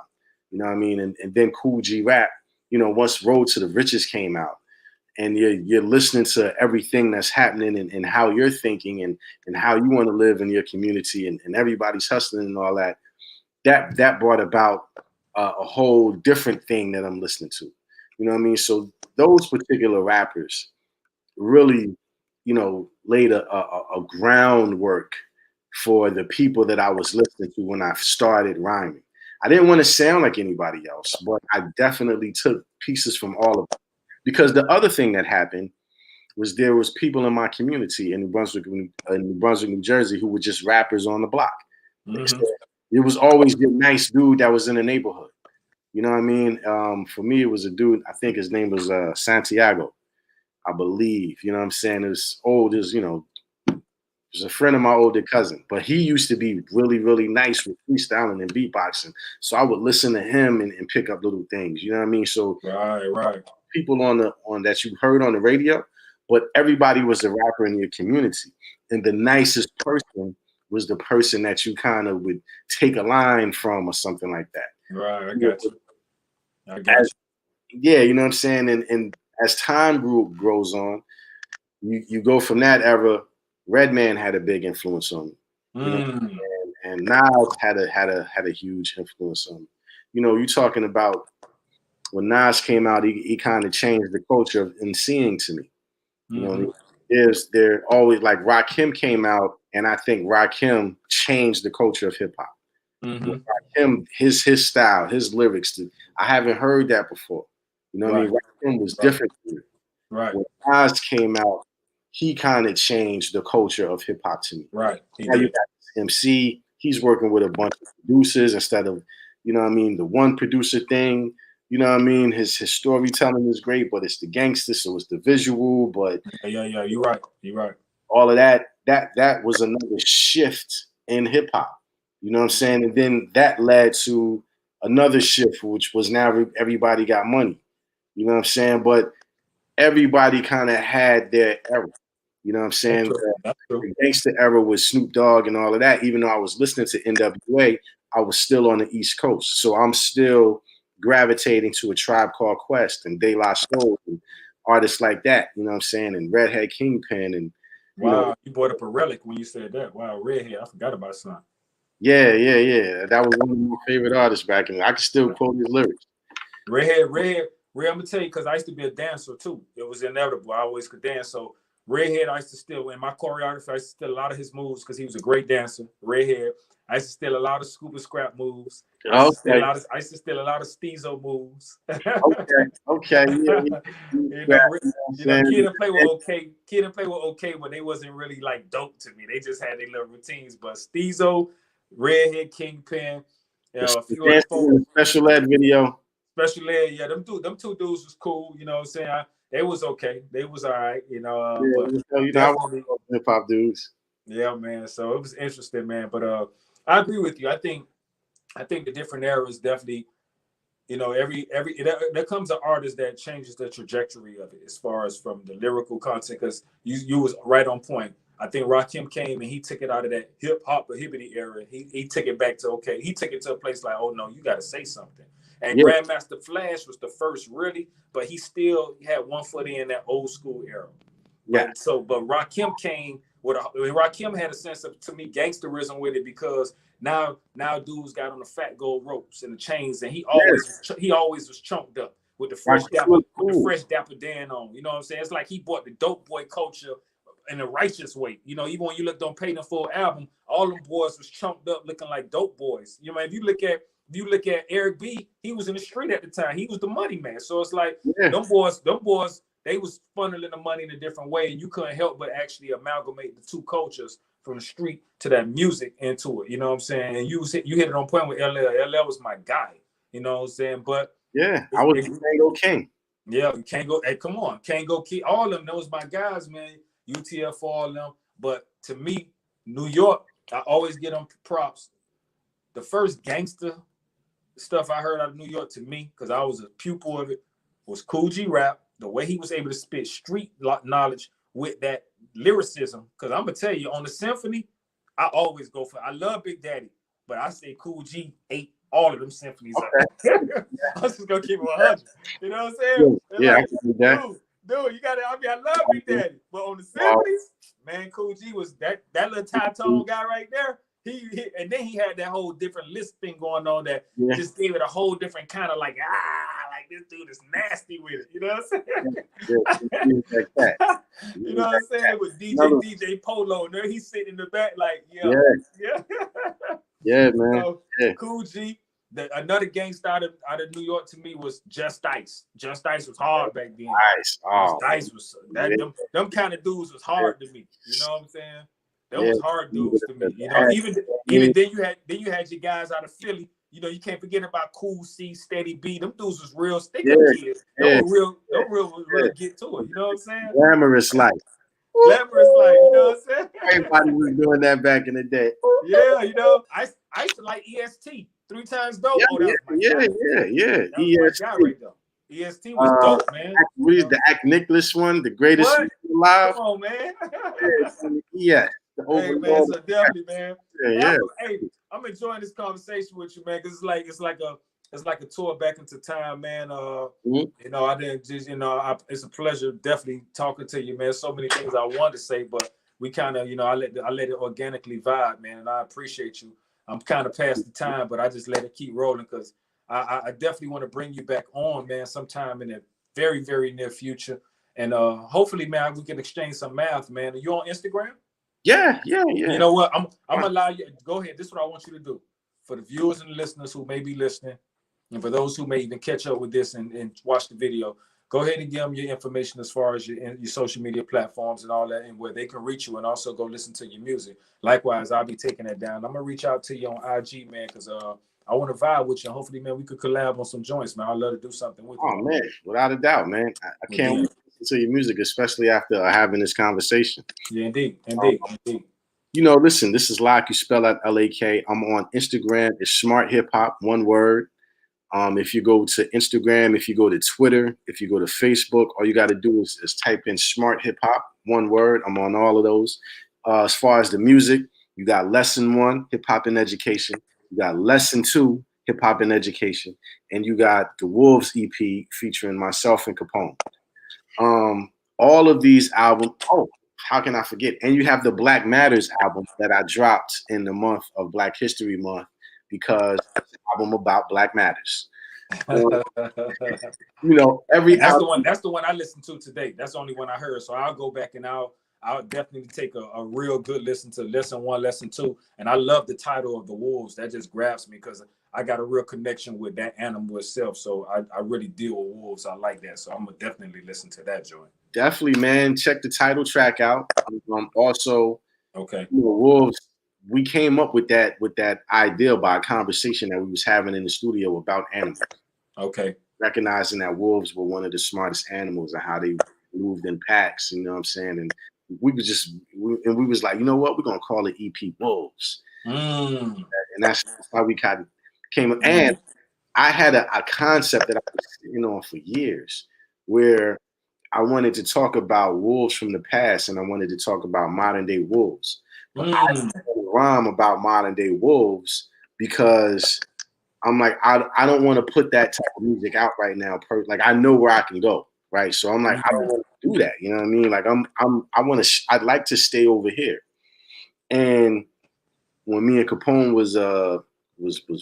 You know what I mean? And then Kool G Rap, once Road to the Riches came out, and you're listening to everything that's happening and how you're thinking and how you want to live in your community and everybody's hustling and all that, that brought about a whole different thing that I'm listening to. You know what I mean? So those particular rappers really, laid a groundwork for the people that I was listening to when I started rhyming. I didn't want to sound like anybody else, but I definitely took pieces from all of them. Because the other thing that happened was there was people in my community in New Brunswick, New Jersey, who were just rappers on the block. Mm-hmm. So it was always the nice dude that was in the neighborhood. You know what I mean? For me, it was a dude, I think his name was Santiago, I believe. You know what I'm saying? It was old as, He was a friend of my older cousin, but he used to be really, really nice with freestyling and beatboxing. So I would listen to him and pick up little things. You know what I mean? So Right. people on that you heard on the radio, but everybody was a rapper in your community. And the nicest person was the person that you kind of would take a line from or something like that. Right, I got you. Yeah, you know what I'm saying? And as time grows on, you go from that era. Redman had a big influence on me. You know, and Nas had a huge influence on me. You know, you're talking about when Nas came out, he kind of changed the culture of MCing to me. You know, there always like Rakim came out, and I think Rakim changed the culture of hip hop. Rakim, his style, his lyrics, I haven't heard that before. You know what I mean? Rakim was different. Right. When Nas came out, he kind of changed the culture of hip hop to me. Right. Now you got MC. He's working with a bunch of producers instead of, you know what I mean, the one producer thing. You know what I mean? His storytelling is great, but it's the gangster, so it's the visual. But yeah, you're right. All of that was another shift in hip hop. You know what I'm saying? And then that led to another shift, which was now everybody got money. You know what I'm saying? But everybody kind of had their era. You know what I'm saying? The gangster era was Snoop Dogg and all of that. Even though I was listening to NWA, I was still on the East Coast. So I'm still gravitating to A Tribe Called Quest and De La Soul and artists like that. You know what I'm saying? And Redhead Kingpin and you brought up a relic when you said that. Wow, Redhead, I forgot about something. Yeah. That was one of my favorite artists back in the day. I can still quote his lyrics. Redhead, I'm gonna tell you, because I used to be a dancer too. It was inevitable. I always could dance. So Redhead, I used to steal in my choreography. I used to steal a lot of his moves because he was a great dancer. Redhead, I used to steal a lot of scuba scrap moves. I used to steal a lot of Steezo moves. Okay. Kid and Play were okay. Kid and Play were okay, but they wasn't really like dope to me. They just had their little routines. But Steezo, Redhead, Kingpin, a few other folks. Special Ed video. Special Ed, yeah, them two dudes was cool. You know what I'm saying? They was okay. They was all right. You know, I want hip hop dudes. Yeah, man. So it was interesting, man. But I agree with you. I think the different eras definitely, you know, there comes an artist that changes the trajectory of it as far as from the lyrical content. Because you was right on point. I think Rakim came and he took it out of that hip hop prohibited era. He took it back to he took it to a place like, oh no, you got to say something. And Grandmaster Flash was the first really, but he still had one foot in that old school era. Yeah. But Rakim came Rakim had a sense of, to me, gangsterism with it, because now dudes got on the fat gold ropes and the chains, and he always was chunked up with the fresh Dapper Dan on. You know what I'm saying? It's like he brought the dope boy culture in a righteous way. You know, even when you looked on Paid in Full album, all them boys was chunked up looking like dope boys. You know, if you look at Eric B, he was in the street at the time. He was the money man. So it's like them boys, they was funneling the money in a different way, and you couldn't help but actually amalgamate the two cultures from the street to that music into it. You know what I'm saying? And you hit it on point with LL. LL was my guy. You know what I'm saying? But I was Tango King. Yeah, you can't go. Hey, come on, can't go key. All of them, those my guys, man. UTF, all of them. But to me, New York, I always get them props. The first gangster stuff I heard out of New York, to me, because I was a pupil of it, was Kool G Rap. The way he was able to spit street knowledge with that lyricism. Because I'm gonna tell you, on the symphony, I always go for. I love Big Daddy, but I say Kool G ate all of them symphonies. I was just gonna keep it 100. You know what I'm saying? Yeah, I can do that. Dude, you gotta. I mean, I love Big Daddy, but on the symphonies, man, Kool G was that little tie-tone guy right there. And then he had that whole different list thing going on that just gave it a whole different kind of like this dude is nasty with it. You know what I'm saying? Like that. You know what I'm saying? With DJ Polo, and there he's sitting in the back like, yeah, man. So, Kool G. Another gangster out of New York to me was Just Ice. Just Ice was hard back then. Just Ice was them kind of dudes was hard to me. You know what I'm saying? That was hard dudes to me. You know, even then you had your guys out of Philly. You know, you can't forget about Cool C, Steady B. Them dudes was real stick-up kids. They were real get to it. You know what I'm saying? Glamorous life. Glamorous life, you know what I'm saying? Everybody was doing that back in the day. Yeah, you know, I used to like EST, 3 times dope. Yeah, Oh, that was my guy. yeah. That was my guy right there. EST was dope, man. What is the Act Nicholas one? The greatest What? alive? Come on, man. Yeah. Hey, man, so definitely, man. Yeah. Hey, I'm enjoying this conversation with you, man, because it's like a tour back into time, man. You know, I didn't just, you know, it's a pleasure definitely talking to you, man. So many things I wanted to say, but we kind of, you know, I let it organically vibe, man, and I appreciate you. I'm kind of past the time, but I just let it keep rolling because I definitely want to bring you back on, man, sometime in the very, very near future. And hopefully, man, we can exchange some math, man. Are you on Instagram? Yeah. You know what? I'm gonna allow you. Go ahead. This is what I want you to do for the viewers and the listeners who may be listening, and for those who may even catch up with this and watch the video. Go ahead and give them your information as far as your social media platforms and all that, and where they can reach you, and also go listen to your music. Likewise, I'll be taking that down. I'm gonna reach out to you on IG, man, because I want to vibe with you. And hopefully, man, we could collab on some joints, man. I'd love to do something with you. Oh man, without a doubt, man. I can't wait to listen to your music, especially after having this conversation. Yeah, indeed. You know, listen, this is Lak. You spell out L-A-K. I'm on Instagram. It's Smart Hip Hop, one word. If you go to Instagram, if you go to Twitter, if you go to Facebook, all you got to do is type in Smart Hip Hop, one word. I'm on all of those. As far as the music, you got Lesson 1, Hip Hop and Education. You got Lesson 2, Hip Hop and Education. And you got the Wolves EP featuring myself and Capone. All of these albums, how can I forget? And you have the Black Matters album that I dropped in the month of Black History Month because it's an album about Black Matters. You know, that's the one I listened to today. That's the only one I heard. So I'll go back and I'll definitely take a real good listen to Lesson 1, Lesson 2. And I love the title of The Wolves. That just grabs me because I got a real connection with that animal itself. So I really deal with wolves. I like that. So I'm gonna definitely listen to that joint. Definitely, man. Check the title track out. Also, okay. You know, Wolves, we came up with that idea by a conversation that we was having in the studio about animals. Okay. Recognizing that wolves were one of the smartest animals and how they moved in packs, you know what I'm saying? And we was like, you know what? We're gonna call it EP Wolves. And that's how we kind of came up. And I had a concept that I was sitting on for years where I wanted to talk about wolves from the past and I wanted to talk about modern day wolves. But I didn't rhyme about modern day wolves because I'm like, I don't want to put that type of music out right now. Like I know where I can go, right? So I'm like, I don't want to do that. You know what I mean? Like I'd like to stay over here. And when me and Capone was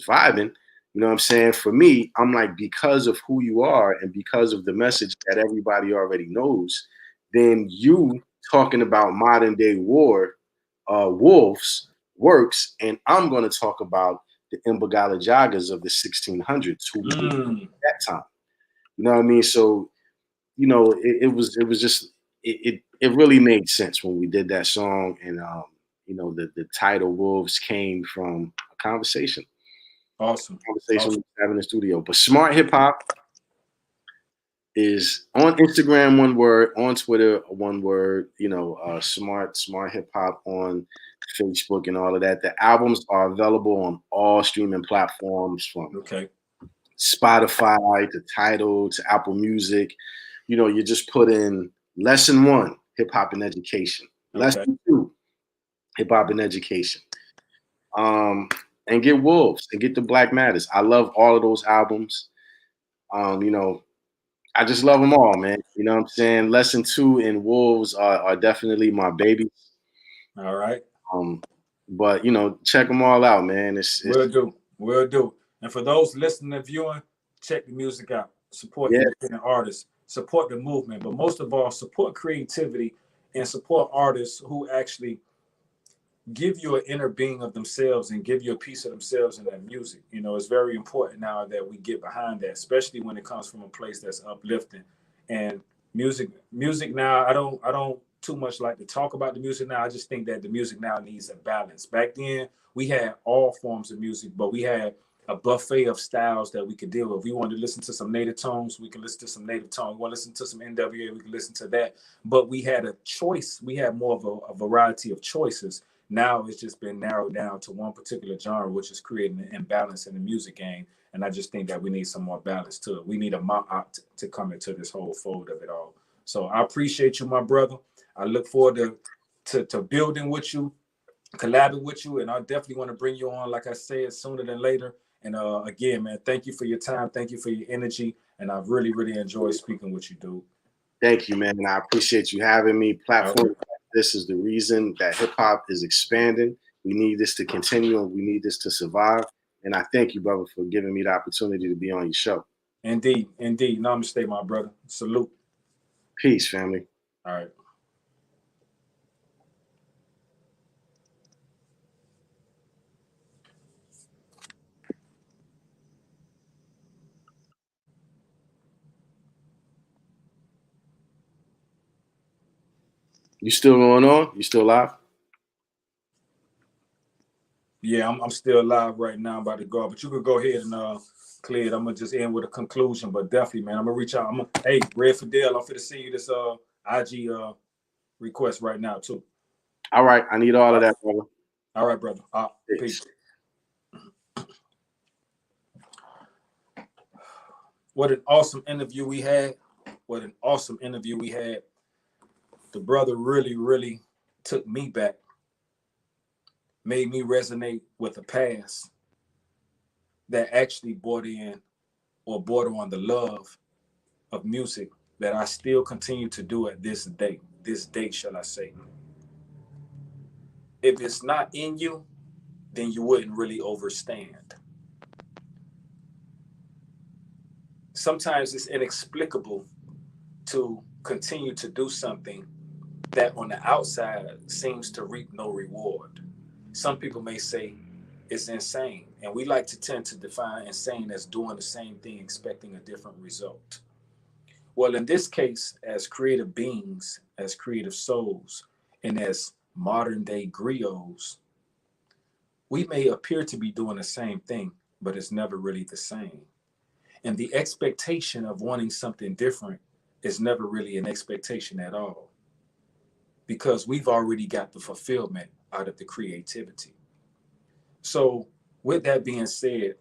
vibing, you know what I'm saying? For me, I'm like, because of who you are and because of the message that everybody already knows, then you talking about modern day wolves works, and I'm going to talk about the Imbagala Jagas of the 1600s who lived at that time. You know what I mean? So, you know, it was just it really made sense when we did that song, and you know, the title Wolves came from a conversation. Awesome. Conversation we were having in the studio. But Smart Hip Hop is on Instagram, one word, on Twitter, one word, you know, smart hip hop on Facebook and all of that. The albums are available on all streaming platforms from Spotify to Tidal to Apple Music. You know, you just put in Lesson 1, Hip Hop and Education. Lesson 2, Hip Hop and Education. And get Wolves and get the Black Matters. I love all of those albums. You know, I just love them all, man. You know what I'm saying? Lesson 2 and Wolves are definitely my babies. All right. But you know, check them all out, man. Will do. And for those listening and viewing, check the music out. Support independent artists. Support the movement. But most of all, support creativity and support artists who actually give you an inner being of themselves and give you a piece of themselves in that music. You know, it's very important now that we get behind that, especially when it comes from a place that's uplifting. And music now, I don't too much like to talk about the music now. I just think that the music now needs a balance. Back then, we had all forms of music, but we had a buffet of styles that we could deal with. If we want to listen to some native tones, we can listen to some native tones. We want to listen to some NWA, we can listen to that. But we had a choice. We had more of a variety of choices. Now it's just been narrowed down to one particular genre, which is creating an imbalance in the music game. And I just think that we need some more balance to it. We need a Ma'at to come into this whole fold of it all. So I appreciate you, my brother. I look forward to building with you, collabing with you, and I definitely want to bring you on, like I said, sooner than later. And again, man, thank you for your time. Thank you for your energy. And I've really, really enjoyed speaking with you, dude. Thank you, man. And I appreciate you having me. Platform like this is the reason that hip hop is expanding. We need this to continue and we need this to survive. And I thank you, brother, for giving me the opportunity to be on your show. Indeed. Indeed. Namaste, my brother. Salute. Peace, family. All right. You still going on? You still live? Yeah, I'm still live right now. I'm about to go, but you could go ahead and clear it. I'm gonna just end with a conclusion, but definitely, man, I'm gonna reach out. Hey, Redd Fidel, I'm finna send you this IG request right now too. All right, I need all of that, brother. All right, brother. Peace. What an awesome interview we had. What an awesome interview we had. The brother really, really took me back, made me resonate with a past that actually border on the love of music that I still continue to do at this date, shall I say. If it's not in you, then you wouldn't really understand. Sometimes it's inexplicable to continue to do something that on the outside seems to reap no reward. Some people may say it's insane, and we like to tend to define insane as doing the same thing, expecting a different result. Well, in this case, as creative beings, as creative souls, and as modern day griots, we may appear to be doing the same thing, but it's never really the same. And the expectation of wanting something different is never really an expectation at all, because we've already got the fulfillment out of the creativity. So with that being said,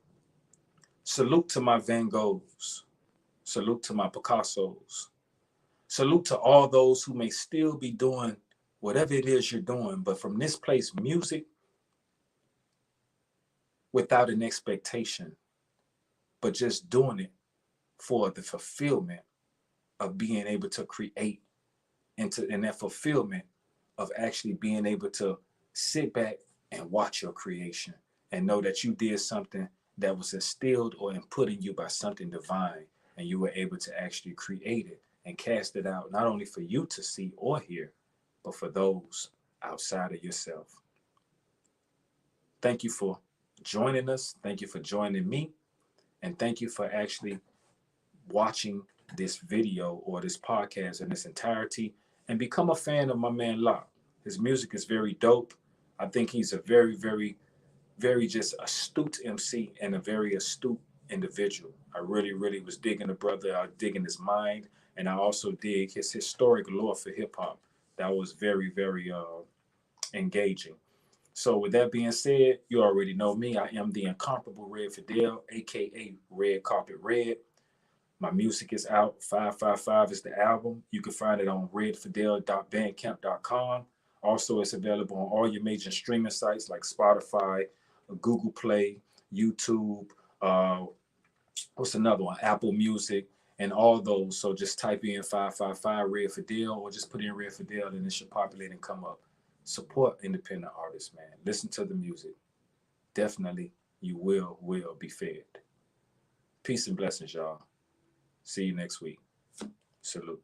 salute to my Van Goghs, salute to my Picassos, salute to all those who may still be doing whatever it is you're doing, but from this place, music, without an expectation, but just doing it for the fulfillment of being able to create, and that fulfillment of actually being able to sit back and watch your creation and know that you did something that was instilled or input in you by something divine, and you were able to actually create it and cast it out, not only for you to see or hear, but for those outside of yourself. Thank you for joining us. Thank you for joining me. And thank you for actually watching this video or this podcast in its entirety, and become a fan of my man Lak. His music is very dope. I think he's a very, very, very just astute MC and a very astute individual. I really, really was digging the brother. I was digging his mind, and I also dig his historic lore for hip hop. That was very, very engaging. So with that being said, you already know me. I am the Incomparable Redd Fidel, aka Red Carpet Red. My music is out. 555 is the album. You can find it on reddfidel.bandcamp.com. Also, it's available on all your major streaming sites like Spotify, Google Play, YouTube, what's another one? Apple Music, and all those. So just type in 555 Redd Fidel, or just put in Redd Fidel and it should populate and come up. Support independent artists, man. Listen to the music. Definitely, you will be fed. Peace and blessings, y'all. See you next week. Salute.